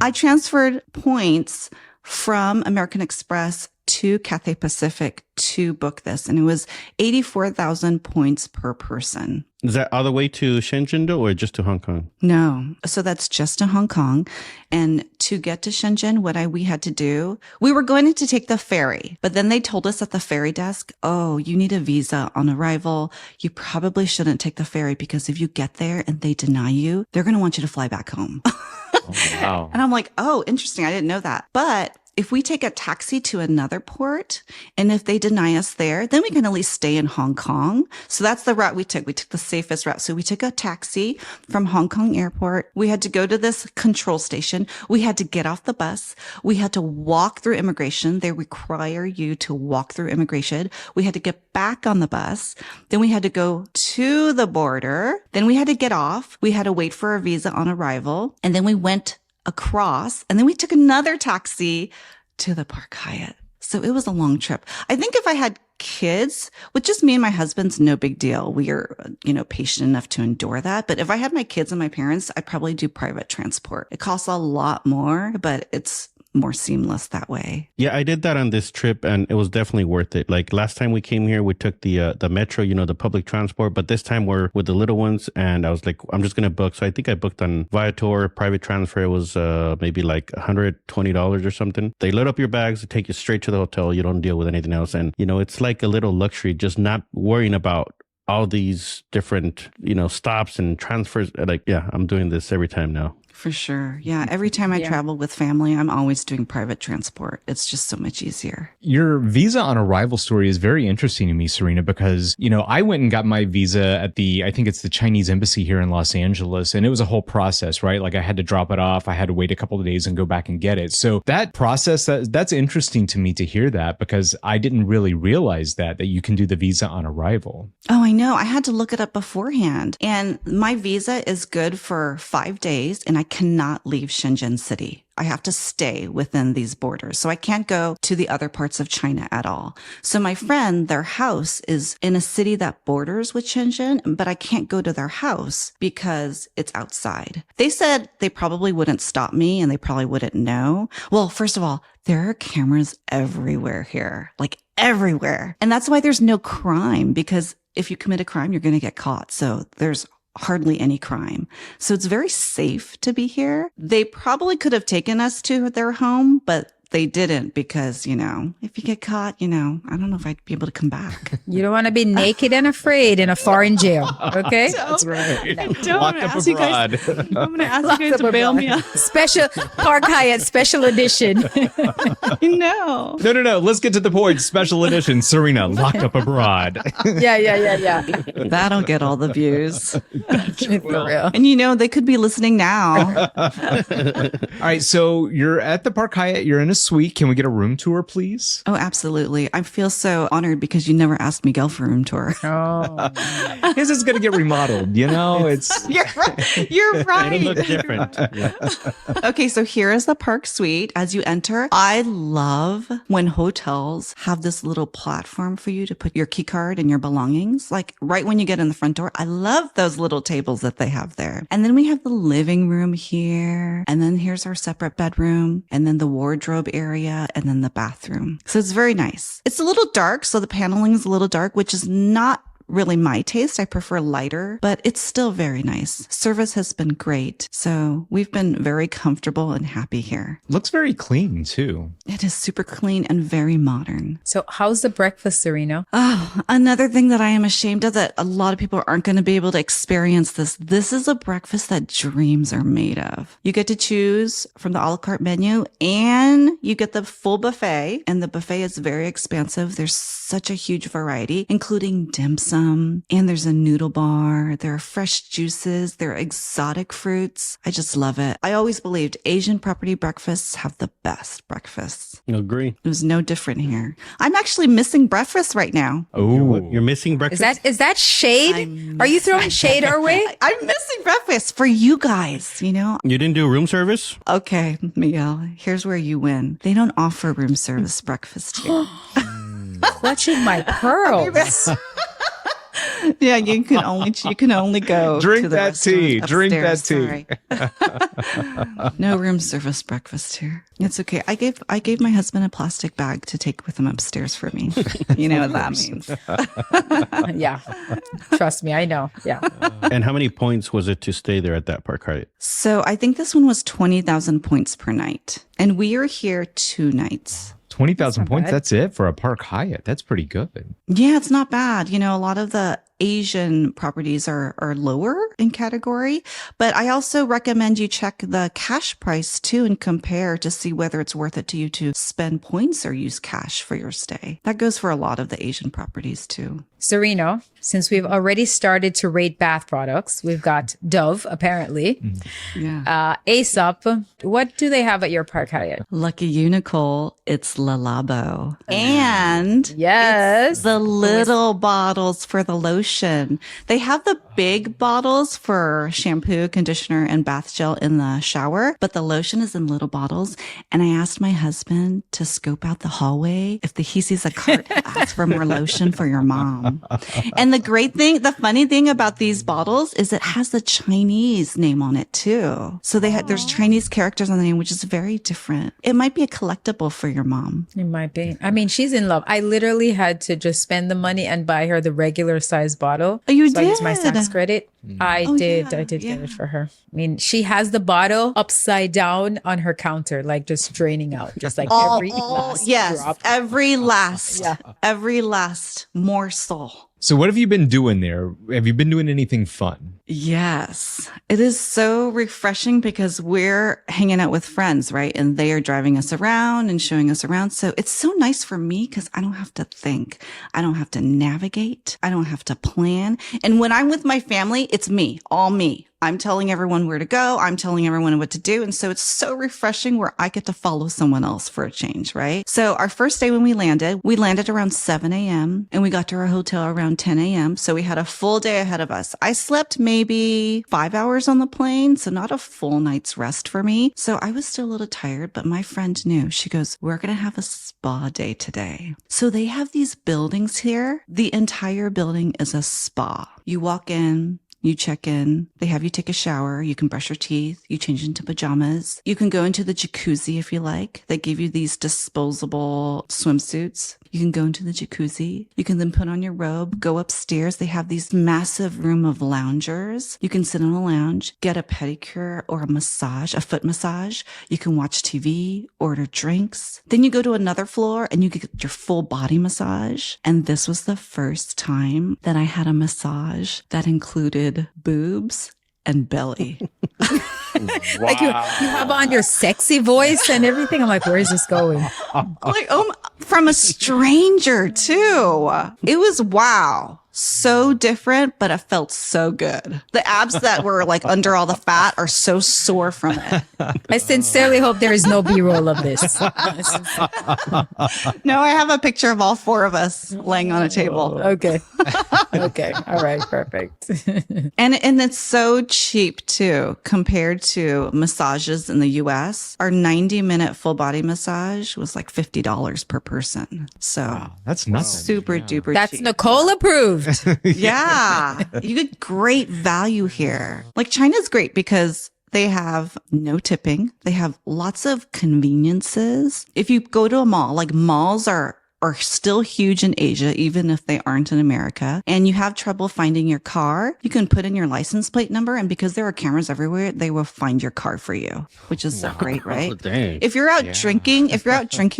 I transferred points from American Express to Cathay Pacific to book this. And it was 84,000 points per person. Is that all the way to Shenzhen though, or just to Hong Kong? No. So that's just to Hong Kong. And to get to Shenzhen, we had to do, we were going to take the ferry, but then they told us at the ferry desk, oh, you need a visa on arrival. You probably shouldn't take the ferry because if you get there and they deny you, they're going to want you to fly back home. Oh, wow. And I'm like, oh, interesting. I didn't know that. But if we take a taxi to another port, and if they deny us there, then we can at least stay in Hong Kong. So that's the route we took. We took the safest route. So we took a taxi from Hong Kong airport. We had to go to this control station. We had to get off the bus. We had to walk through immigration. They require you to walk through immigration. We had to get back on the bus. Then we had to go to the border. Then we had to get off. We had to wait for a visa on arrival. And then we went across, and then we took another taxi to the Park Hyatt. So it was a long trip. I think if I had kids, with just me and my husband's no big deal. We are, patient enough to endure that. But if I had my kids and my parents, I'd probably do private transport. It costs a lot more, but it's more seamless that way. Yeah, I did that on this trip and it was definitely worth it. Like last time we came here, we took the metro, the public transport, but this time we're with the little ones and I was like, I'm just going to book. So I think I booked on Viator, private transfer. It was maybe like $120 or something. They load up your bags, they take you straight to the hotel. You don't deal with anything else. And, it's like a little luxury, just not worrying about all these different, stops and transfers. Like, yeah, I'm doing this every time now. For sure. Yeah. Every time I travel with family, I'm always doing private transport. It's just so much easier. Your visa on arrival story is very interesting to me, Serena, because, I went and got my visa at I think it's the Chinese embassy here in Los Angeles. And it was a whole process, right? Like I had to drop it off. I had to wait a couple of days and go back and get it. So that process, that's interesting to me to hear that because I didn't really realize that you can do the visa on arrival. Oh, I know. I had to look it up beforehand. And my visa is good for 5 days and I cannot leave Shenzhen city. I have to stay within these borders. So I can't go to the other parts of China at all. So my friend, their house is in a city that borders with Shenzhen, but I can't go to their house because it's outside. They said they probably wouldn't stop me and they probably wouldn't know. Well, first of all, there are cameras everywhere here, like everywhere. And that's why there's no crime, because if you commit a crime, you're going to get caught. So there's hardly any crime. So it's very safe to be here. They probably could have taken us to their home, but they didn't because, if you get caught, I don't know if I'd be able to come back. You don't want to be naked and afraid in a foreign jail. Okay. That's right. I'm going to ask you guys to bail me out. Special Park Hyatt special edition. No. No. Let's get to the point. Special edition, Serena, locked up abroad. Yeah. That'll get all the views. For real. And they could be listening now. All right. So you're at the Park Hyatt. You're in a suite. Can we get a room tour, please? Oh, absolutely. I feel so honored because you never asked Miguel for a room tour. Oh. His is going to get remodeled. It's You're right. You're right. It'll look different. Yeah. Okay, so here is the park suite. As you enter, I love when hotels have this little platform for you to put your key card and your belongings, like right when you get in the front door. I love those little tables that they have there. And then we have the living room here. And then here's our separate bedroom. And then the wardrobe area. And then the bathroom. So it's very nice. It's a little dark. So the paneling is a little dark, which is not really my taste. I prefer lighter, but it's still very nice. Service has been great. So we've been very comfortable and happy here. looks very clean too. It is super clean and very modern. So how's the breakfast, Serena? Oh, another thing that I am ashamed of that a lot of people aren't going to be able to experience this. This is a breakfast that dreams are made of. You get to choose from the a la carte menu and you get the full buffet, and the buffet is very expansive. There's such a huge variety, including dim sum. And there's a noodle bar. There are fresh juices. There are exotic fruits. I just love it. I always believed Asian property breakfasts have the best breakfasts. Agree. It was no different here. I'm actually missing breakfast right now. Oh, You're missing breakfast? Is that shade? Are you throwing shade our way? I'm missing breakfast for you guys, You didn't do room service? Okay, Miguel, here's where you win. They don't offer room service breakfast here. Clutching my pearls. Yeah, you can only go Drink to the that tea. restaurant Drink that upstairs. Sorry. No room service breakfast here. It's okay. I gave my husband a plastic bag to take with him upstairs for me. You know what that means. Yeah. Trust me, I know. Yeah. And how many points was it to stay there at that Park Hyatt? So I think this one was 20,000 points per night. And we are here 2 nights. 20,000 points. bad. That's it for a Park Hyatt. That's pretty good. Yeah, it's not bad. A lot of the Asian properties are lower in category, but I also recommend you check the cash price too and compare to see whether it's worth it to you to spend points or use cash for your stay. That goes for a lot of the Asian properties too. Serena, since we've already started to rate bath products, we've got Dove, apparently. Yeah. Aesop, what do they have at your Park Hyatt? Lucky you, Nicole, it's Le Labo. And Yes. the little bottles for the lotion. They have the big bottles for shampoo, conditioner, and bath gel in the shower, but the lotion is in little bottles. And I asked my husband to scope out the hallway. If he sees a cart, ask for more lotion for your mom. And the funny thing about these bottles is it has the Chinese name on it too. So there's Chinese characters on the name, which is very different. It might be a collectible for your mom. It might be. I mean, she's in love. I literally had to just spend the money and buy her the regular size bottle. Oh, you so did? I used my Saks credit. I did yeah. get it for her. I mean, she has the bottle upside down on her counter, like just draining out, just like every last drop. Every last morsel. So what have you been doing there? Have you been doing anything fun? Yes. It is so refreshing because we're hanging out with friends, right? And they are driving us around and showing us around. So it's so nice for me because I don't have to think. I don't have to navigate. I don't have to plan. And when I'm with my family, it's me, all me. I'm telling everyone where to go. I'm telling everyone what to do. And so it's so refreshing where I get to follow someone else for a change, right? So our first day when we landed around 7 a.m. and we got to our hotel around 10 a.m. So we had a full day ahead of us. I slept maybe 5 hours on the plane. So not a full night's rest for me. So I was still a little tired, but my friend knew. She goes, we're going to have a spa day today. So they have these buildings here. The entire building is a spa. You walk in. You check in, they have you take a shower, you can brush your teeth, you change into pajamas. You can go into the jacuzzi if you like. They give you these disposable swimsuits. You can go into the jacuzzi. You can then put on your robe, go upstairs. They have these massive room of loungers. You can sit on a lounge, get a pedicure or a massage, a foot massage. You can watch TV, order drinks. Then you go to another floor and you get your full body massage. And this was the first time that I had a massage that included boobs and belly. Like you have on your sexy voice and everything. I'm like, where is this going? From a stranger too. It was wow. So different, but it felt so good. The abs that were like under all the fat are so sore from it. I sincerely hope there is no B-roll of this. No, I have a picture of all four of us laying on a table. Okay. Okay. All right. Perfect. And it's so cheap too, compared to massages in the US. Our 90-minute full body massage was like $50 per person. So That's nothing. super duper That's cheap. Nicole approved. Yeah. You get great value here. Like China's great because they have no tipping. They have lots of conveniences. If you go to a mall, like malls are still huge in Asia, even if they aren't in America, and you have trouble finding your car, you can put in your license plate number, and because there are cameras everywhere, they will find your car for you, which is so great, right? Dang. If you're out drinking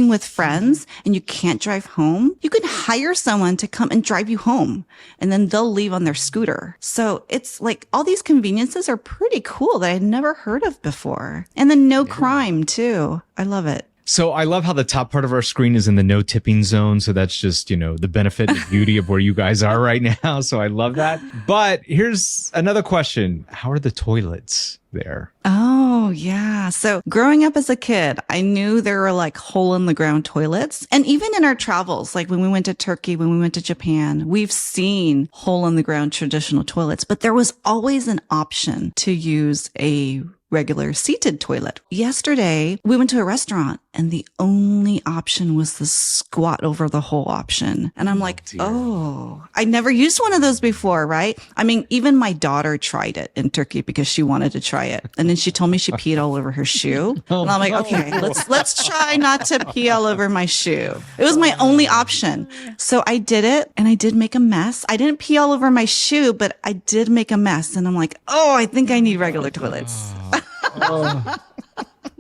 with friends and you can't drive home, you can hire someone to come and drive you home, and then they'll leave on their scooter. So it's like all these conveniences are pretty cool that I'd never heard of before. And then no crime too. I love it. So I love how the top part of our screen is in the no tipping zone. So that's just, the benefit and beauty of where you guys are right now. So I love that. But here's another question. How are the toilets there? Oh, yeah. So growing up as a kid, I knew there were like hole in the ground toilets. And even in our travels, like when we went to Turkey, when we went to Japan, we've seen hole in the ground traditional toilets, but there was always an option to use a regular seated toilet. Yesterday, we went to a restaurant and the only option was the squat over the hole option. And I'm like, I never used one of those before, right? I mean, even my daughter tried it in Turkey because she wanted to try it. And then she told me she peed all over her shoe. And I'm like, okay, let's try not to pee all over my shoe. It was my only option. So I did it and I did make a mess. I didn't pee all over my shoe, but I did make a mess. And I'm like, I think I need regular toilets.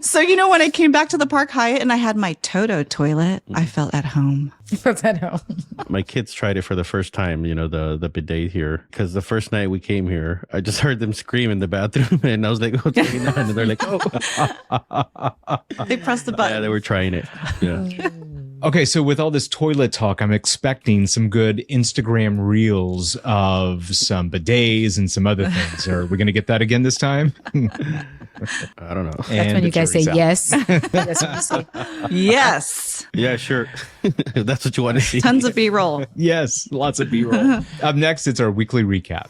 So, when I came back to the Park Hyatt and I had my Toto toilet, I felt at home. My kids tried it for the first time, the bidet here. Because the first night we came here, I just heard them scream in the bathroom. And I was like, what's going on? And they're like, oh. They pressed the button. Yeah, they were trying it. Yeah. Okay, so with all this toilet talk, I'm expecting some good Instagram reels of some bidets and some other things. Are we going to get that again this time? I don't know. That's when you guys say yes. That's when you say Yes. Yeah, sure. If that's what you want to see. Tons of B-roll. Yes, lots of B-roll. Up next, it's our weekly recap.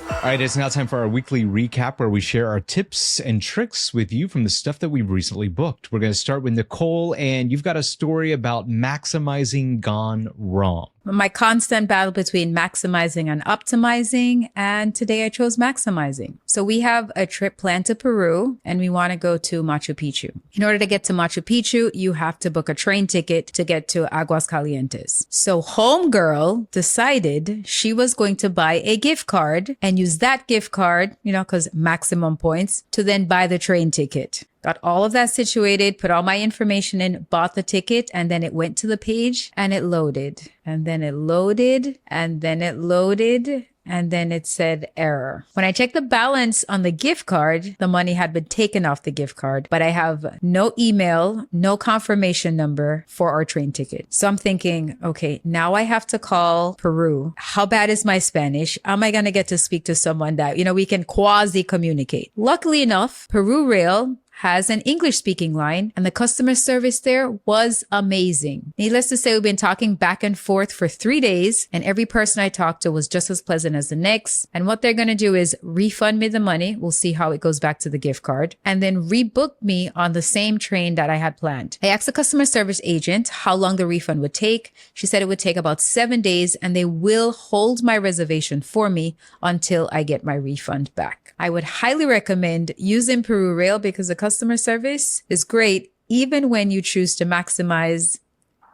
All right, it's now time for our weekly recap where we share our tips and tricks with you from the stuff that we've recently booked. We're going to start with Nicole, and you've got a story about maximizing gone wrong. my constant battle between maximizing and optimizing. And today I chose maximizing. So we have a trip planned to Peru and we want to go to Machu Picchu. In order to get to Machu Picchu, you have to book a train ticket to get to Aguascalientes. So homegirl decided she was going to buy a gift card and use that gift card, because maximum points, to then buy the train ticket. Got all of that situated, put all my information in, bought the ticket, and then it went to the page and it loaded. And then it loaded, and then it loaded, and then it said error. When I checked the balance on the gift card, the money had been taken off the gift card, but I have no email, no confirmation number for our train ticket. So I'm thinking, okay, now I have to call Peru. How bad is my Spanish? Am I going to get to speak to someone that, we can quasi communicate? Luckily enough, Peru Rail has an English-speaking line, and the customer service there was amazing. Needless to say, we've been talking back and forth for 3 days, and every person I talked to was just as pleasant as the next. And what they're going to do is refund me the money. We'll see how it goes back to the gift card, and then rebook me on the same train that I had planned. I asked the customer service agent how long the refund would take. She said it would take about 7 days, and they will hold my reservation for me until I get my refund back. I would highly recommend using Peru Rail because the customer service is great, even when you choose to maximize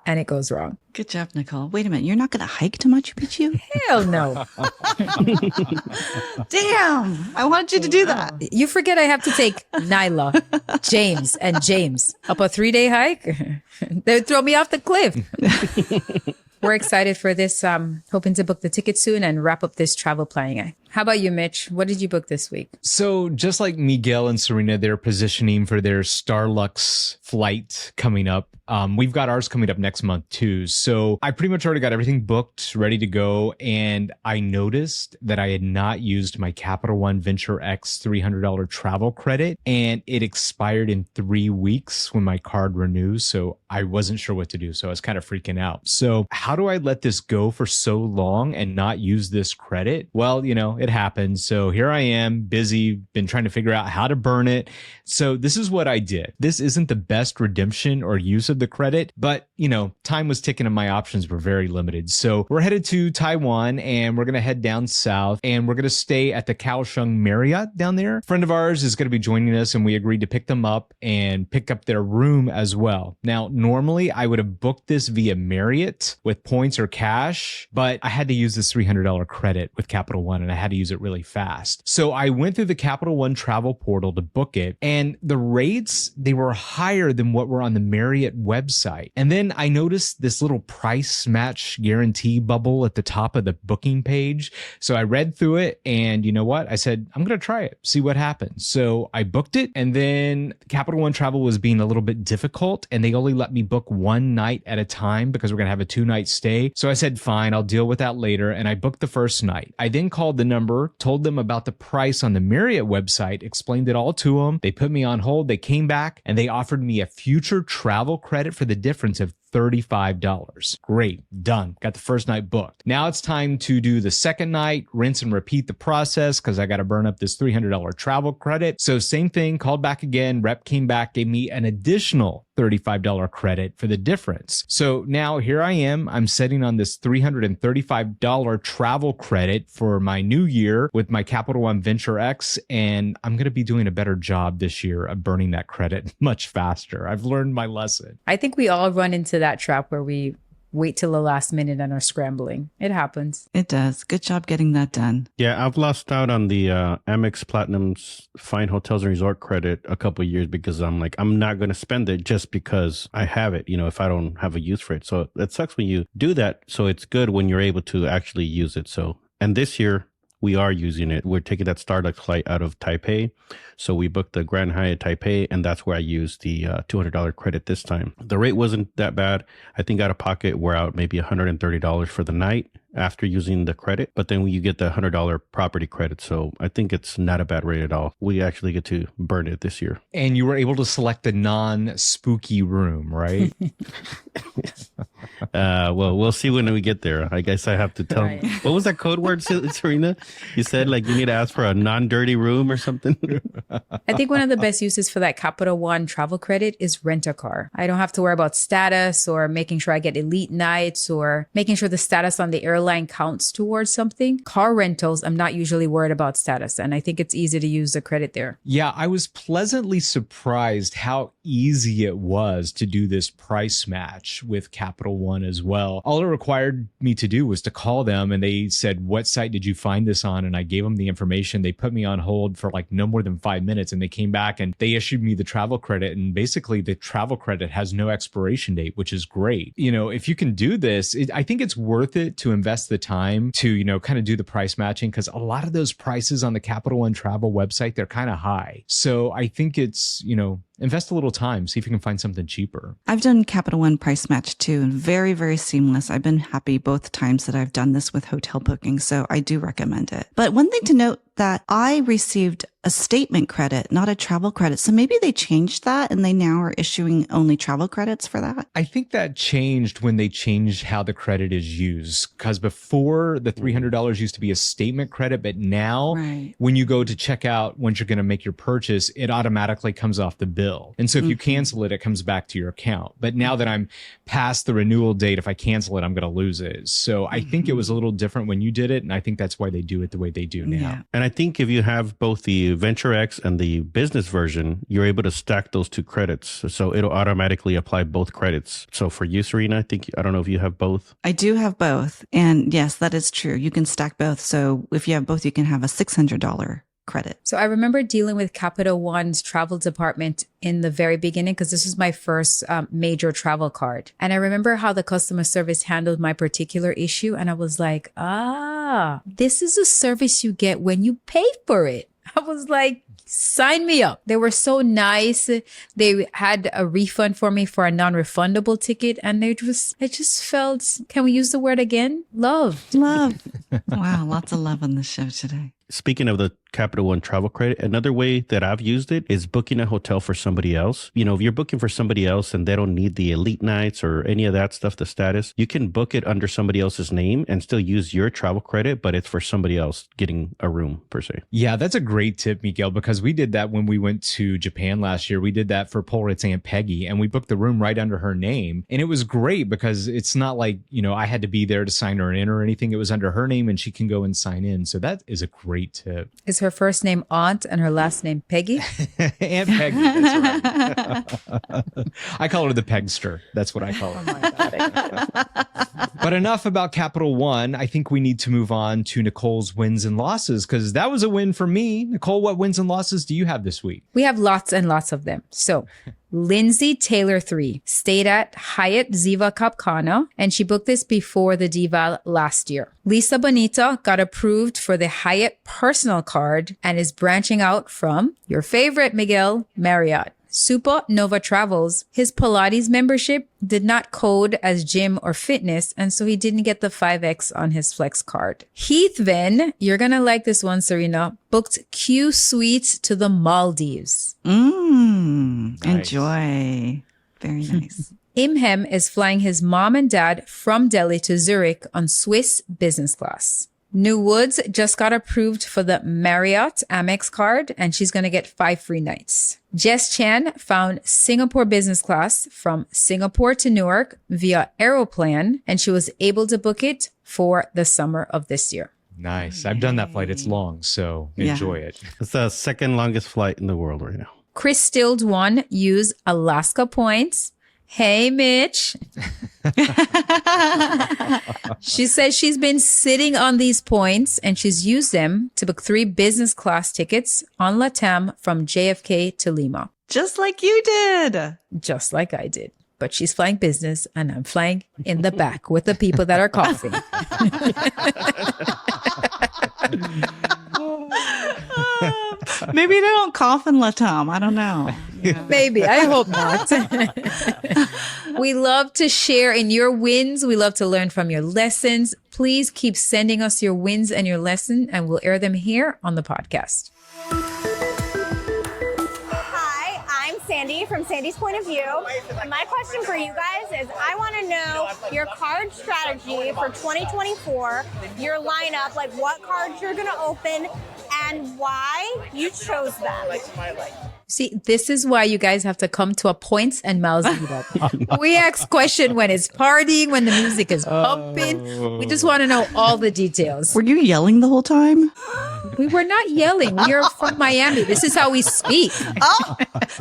and it goes wrong. Good job, Nicole. Wait a minute. You're not going to hike to Machu Picchu? Hell no. Damn. I wanted you to do that. You forget I have to take Nyla, James, and James up a 3-day hike. They would throw me off the cliff. We're excited for this. Hoping to book the ticket soon and wrap up this travel planning. How about you, Mitch? What did you book this week? So just like Miguel and Serena, they're positioning for their Starlux flight coming up. We've got ours coming up next month too. So I pretty much already got everything booked, ready to go. And I noticed that I had not used my Capital One Venture X $300 travel credit, and it expired in 3 weeks when my card renews. So I wasn't sure what to do. So I was kind of freaking out. So how do I let this go for so long and not use this credit? Well, it happens. So here I am, busy, been trying to figure out how to burn it. So this is what I did. This isn't the best redemption or use of the credit, but time was ticking and my options were very limited. So we're headed to Taiwan and we're going to head down south and we're going to stay at the Kaohsiung Marriott down there. A friend of ours is going to be joining us and we agreed to pick them up and pick up their room as well. Now, normally I would have booked this via Marriott with points or cash, but I had to use this $300 credit with Capital One and I had to use it really fast. So I went through the Capital One travel portal to book it, and the rates, they were higher than what were on the Marriott website. And then I noticed this little price match guarantee bubble at the top of the booking page. So I read through it and you know what? I said, I'm going to try it, see what happens. So I booked it, and then Capital One travel was being a little bit difficult and they only let me book one night at a time because we're going to have a 2-night stay. So I said, fine, I'll deal with that later. And I booked the first night. I then called the number, told them about the price on the Marriott website, explained it all to them. They put me on hold. They came back and they offered me a future travel credit for the difference of $35. Great, done. Got the first night booked. Now it's time to do the second night, rinse and repeat the process because I got to burn up this $300 travel credit. So same thing, called back again. Rep came back, gave me an additional $35 credit for the difference. So now here I am. I'm setting on this $335 travel credit for my new year with my Capital One Venture X, and I'm going to be doing a better job this year of burning that credit much faster. I've learned my lesson. I think we all run into that trap where we wait till the last minute and are scrambling. It happens. It does. Good job getting that done. Yeah, I've lost out on the Amex Platinum's Fine Hotels and Resort credit a couple of years because I'm like, I'm not going to spend it just because I have it, if I don't have a use for it. So it sucks when you do that. So it's good when you're able to actually use it. So, and this year, we are using it. We're taking that Starlux flight out of Taipei. So we booked the Grand Hyatt Taipei, and that's where I used the $200 credit this time. The rate wasn't that bad. I think out of pocket, we're out maybe $130 for the night after using the credit. But then you get the $100 property credit. So I think it's not a bad rate at all. We actually get to burn it this year. And you were able to select the non-spooky room, right? Well, we'll see when we get there. I guess I have to tell. Right. What was that code word, Serena? You said like you need to ask for a non-dirty room or something. I think one of the best uses for that Capital One travel credit is rent a car. I don't have to worry about status or making sure I get elite nights or making sure the status on the airline counts towards something. Car rentals, I'm not usually worried about status. And I think it's easy to use the credit there. Yeah, I was pleasantly surprised how easy it was to do this price match with Capital One as well. All it required me to do was to call them and they said, what site did you find this on? And I gave them the information. They put me on hold for like no more than 5 minutes and they came back and they issued me the travel credit. And basically the travel credit has no expiration date, which is great. If you can do this, I think it's worth it to invest the time to, kind of do the price matching because a lot of those prices on the Capital One travel website, they're kind of high. So I think it's, invest a little time, see if you can find something cheaper. I've done Capital One price match too, and very, very seamless. I've been happy both times that I've done this with hotel booking, so I do recommend it. But one thing to note that I received a statement credit, not a travel credit. So maybe they changed that and they now are issuing only travel credits for that. I think that changed when they changed how the credit is used. Because before the $300 used to be a statement credit, but now when you go to check out, once you're going to make your purchase, it automatically comes off the bill. And so if you cancel it, it comes back to your account. But now that I'm past the renewal date, if I cancel it, I'm going to lose it. So I think it was a little different when you did it. And I think that's why they do it the way they do now. Yeah. And I think if you have both the Venture X and the business version, you're able to stack those two credits. So it'll automatically apply both credits. So for you, Serena, I don't know if you have both. I do have both. And yes, that is true. You can stack both. So if you have both, you can have a $600 credit. So I remember dealing with Capital One's travel department in the very beginning because this was my first major travel card. And I remember how the customer service handled my particular issue. And I was like, this is a service you get when you pay for it. I was like, sign me up. They were so nice. They had a refund for me for a non-refundable ticket. And I just felt, can we use the word again? Love. Wow, lots of love on the show today. Speaking of the Capital One travel credit, another way that I've used it is booking a hotel for somebody else. If you're booking for somebody else and they don't need the elite nights or any of that stuff, the status, you can book it under somebody else's name and still use your travel credit, but it's for somebody else getting a room per se. Yeah, that's a great tip, Miguel, because we did that when we went to Japan last year. We did that for Polrit's Aunt Peggy and we booked the room right under her name. And it was great because it's not like, I had to be there to sign her in or anything. It was under her name and she can go and sign in. So that is a great tip. Is her first name Aunt and her last name Peggy? Aunt Peggy, that's right. I call her the Pegster. That's what I call her. Oh my God. But enough about Capital One. I think we need to move on to Nicole's wins and losses because that was a win for me. Nicole, what wins and losses do you have this week? We have lots and lots of them. So Lindsay Taylor 3 stayed at Hyatt Ziva Cap Cana, and she booked this before the Diva last year. Lisa Bonita got approved for the Hyatt personal card and is branching out from your favorite, Miguel, Marriott. Supa Nova Travels, his Pilates membership did not code as gym or fitness, and so he didn't get the 5X on his Flex card. Heath Venn, you're going to like this one, Serena, booked Q Suites to the Maldives. Nice. Enjoy. Very nice. Imhem is flying his mom and dad from Delhi to Zurich on Swiss business class. New Woods just got approved for the Marriott Amex card, and she's going to get 5 free nights. Jess Chan found Singapore business class from Singapore to Newark via Aeroplan, and she was able to book it for the summer of this year. Nice. I've done that flight. It's long, so enjoy it. It's the second longest flight in the world right now. Chris Stilled one used Alaska points. Hey, Mitch. She says she's been sitting on these points and she's used them to book 3 business class tickets on LATAM from JFK to Lima. Just like you did. Just like I did. But she's flying business and I'm flying in the back with the people that are coughing. Maybe they don't cough in Latam. I don't know. Yeah. Maybe. I hope not. We love to share in your wins. We love to learn from your lessons. Please keep sending us your wins and your lesson, and we'll air them here on the podcast. Hi, I'm Sandy from Sandy's Point of View. And my question for you guys is I want to know your card strategy for 2024, your lineup, like what cards you're going to open and why you chose them. See, this is why you guys have to come to a Points and Miles meetup. We ask question when it's partying, when the music is pumping. We just want to know all the details. Were you yelling the whole time? We were not yelling. We are from Miami. This is how we speak. Oh,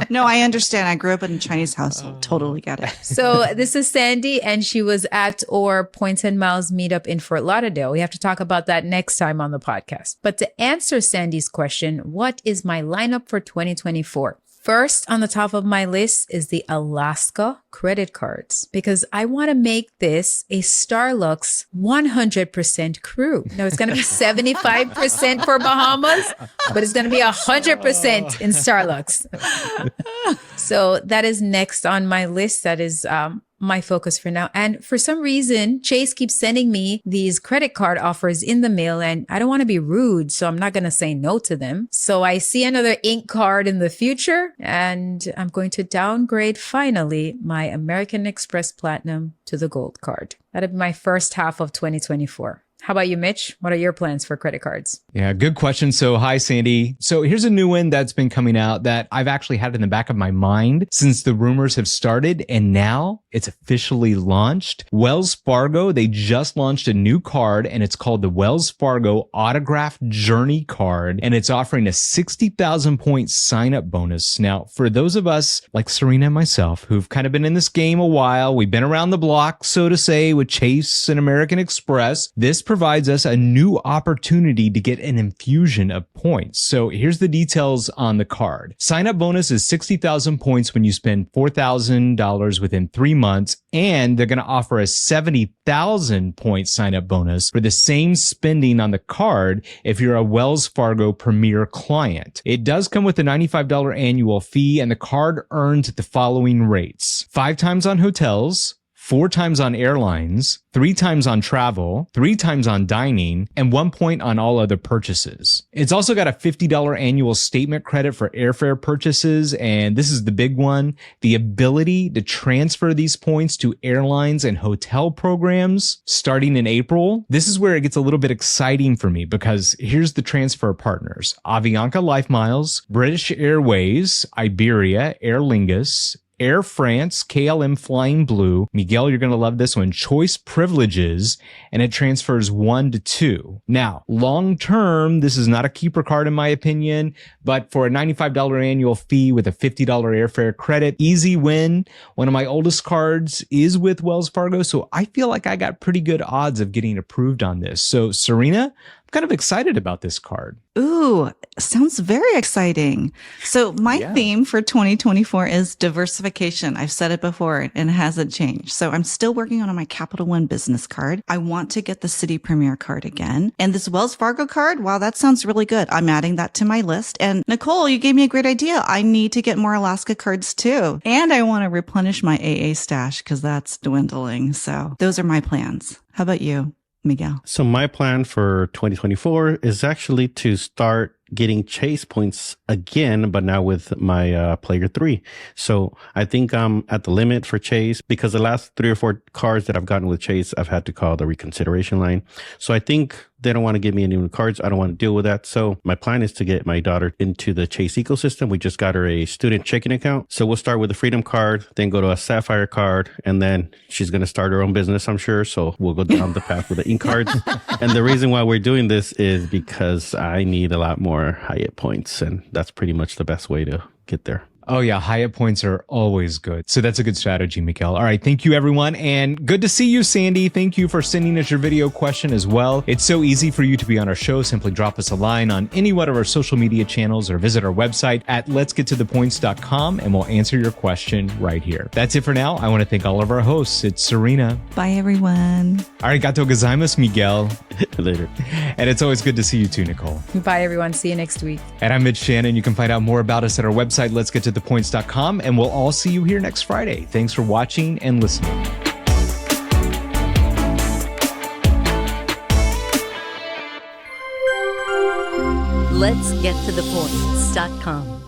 no, I understand. I grew up in a Chinese household. Totally get it. So this is Sandy, and she was at our Points and Miles meetup in Fort Lauderdale. We have to talk about that next time on the podcast. But to answer Sandy's question, what is my lineup for 2024? First on the top of my list is the Alaska credit cards, because I want to make this a Starlux 100% crew. Now it's going to be 75% for Bahamas, but it's going to be 100% in Starlux. So that is next on my list. That is my focus for now. And for some reason, Chase keeps sending me these credit card offers in the mail, and I don't want to be rude, so I'm not going to say no to them. So I see another ink card in the future, and I'm going to downgrade finally my American Express Platinum to the gold card. That'll be my first half of 2024. How about you, Mitch? What are your plans for credit cards? Yeah, good question. So, hi, Sandy. So here's a new one that's been coming out that I've actually had in the back of my mind since the rumors have started, and now it's officially launched. Wells Fargo, they just launched a new card, and it's called the Wells Fargo Autograph Journey Card, and it's offering a 60,000 point sign-up bonus. Now, for those of us like Serena and myself who've kind of been in this game a while, we've been around the block, so to say, with Chase and American Express, this provides us a new opportunity to get an infusion of points. So here's the details on the card. Sign-up bonus is 60,000 points when you spend $4,000 within 3 months, and they're going to offer a 70,000 point sign-up bonus for the same spending on the card if you're a Wells Fargo Premier client. It does come with a $95 annual fee, and the card earns at the following rates: 5 times on hotels, 4 times on airlines, 3 times on travel, 3 times on dining, and 1 point on all other purchases. It's also got a $50 annual statement credit for airfare purchases, and this is the big one: the ability to transfer these points to airlines and hotel programs starting in April. This is where it gets a little bit exciting for me, because here's the transfer partners: Avianca Life Miles, British Airways, Iberia, Aer Lingus, Air France, KLM Flying Blue. Miguel, you're going to love this one: Choice Privileges, and it transfers 1 to 2. Now, long term, this is not a keeper card in my opinion, but for a $95 annual fee with a $50 airfare credit, easy win. One of my oldest cards is with Wells Fargo, so I feel like I got pretty good odds of getting approved on this. So, Serena, kind of excited about this card. Ooh, sounds very exciting. So my theme for 2024 is diversification. I've said it before and it hasn't changed. So I'm still working on my Capital One business card. I want to get the City Premier card again. And this Wells Fargo card, wow, that sounds really good. I'm adding that to my list. And Nicole, you gave me a great idea. I need to get more Alaska cards too. And I want to replenish my AA stash because that's dwindling. So those are my plans. How about you, Miguel? So my plan for 2024 is actually to start getting Chase points again, but now with my Player 3. So I think I'm at the limit for Chase, because the last 3 or 4 cards that I've gotten with Chase, I've had to call the reconsideration line. So I think they don't want to give me any new cards. I don't want to deal with that. So my plan is to get my daughter into the Chase ecosystem. We just got her a student checking account. So we'll start with the Freedom card, then go to a Sapphire card, and then she's going to start her own business, I'm sure. So we'll go down the path with the ink cards. And the reason why we're doing this is because I need a lot more Hyatt points, and that's pretty much the best way to get there. Oh yeah, Hyatt points are always good. So that's a good strategy, Miguel. All right, thank you everyone. And good to see you, Sandy. Thank you for sending us your video question as well. It's so easy for you to be on our show. Simply drop us a line on any one of our social media channels or visit our website at letsgettothepoints.com and we'll answer your question right here. That's it for now. I want to thank all of our hosts. It's Serena. Bye, everyone. Arigato gozaimasu, Miguel. Later. And it's always good to see you too, Nicole. Bye, everyone. See you next week. And I'm Mitch Shannon. You can find out more about us at our website, letsgettothepoints.com, and we'll all see you here next Friday. Thanks for watching and listening. Let's get to the points.com.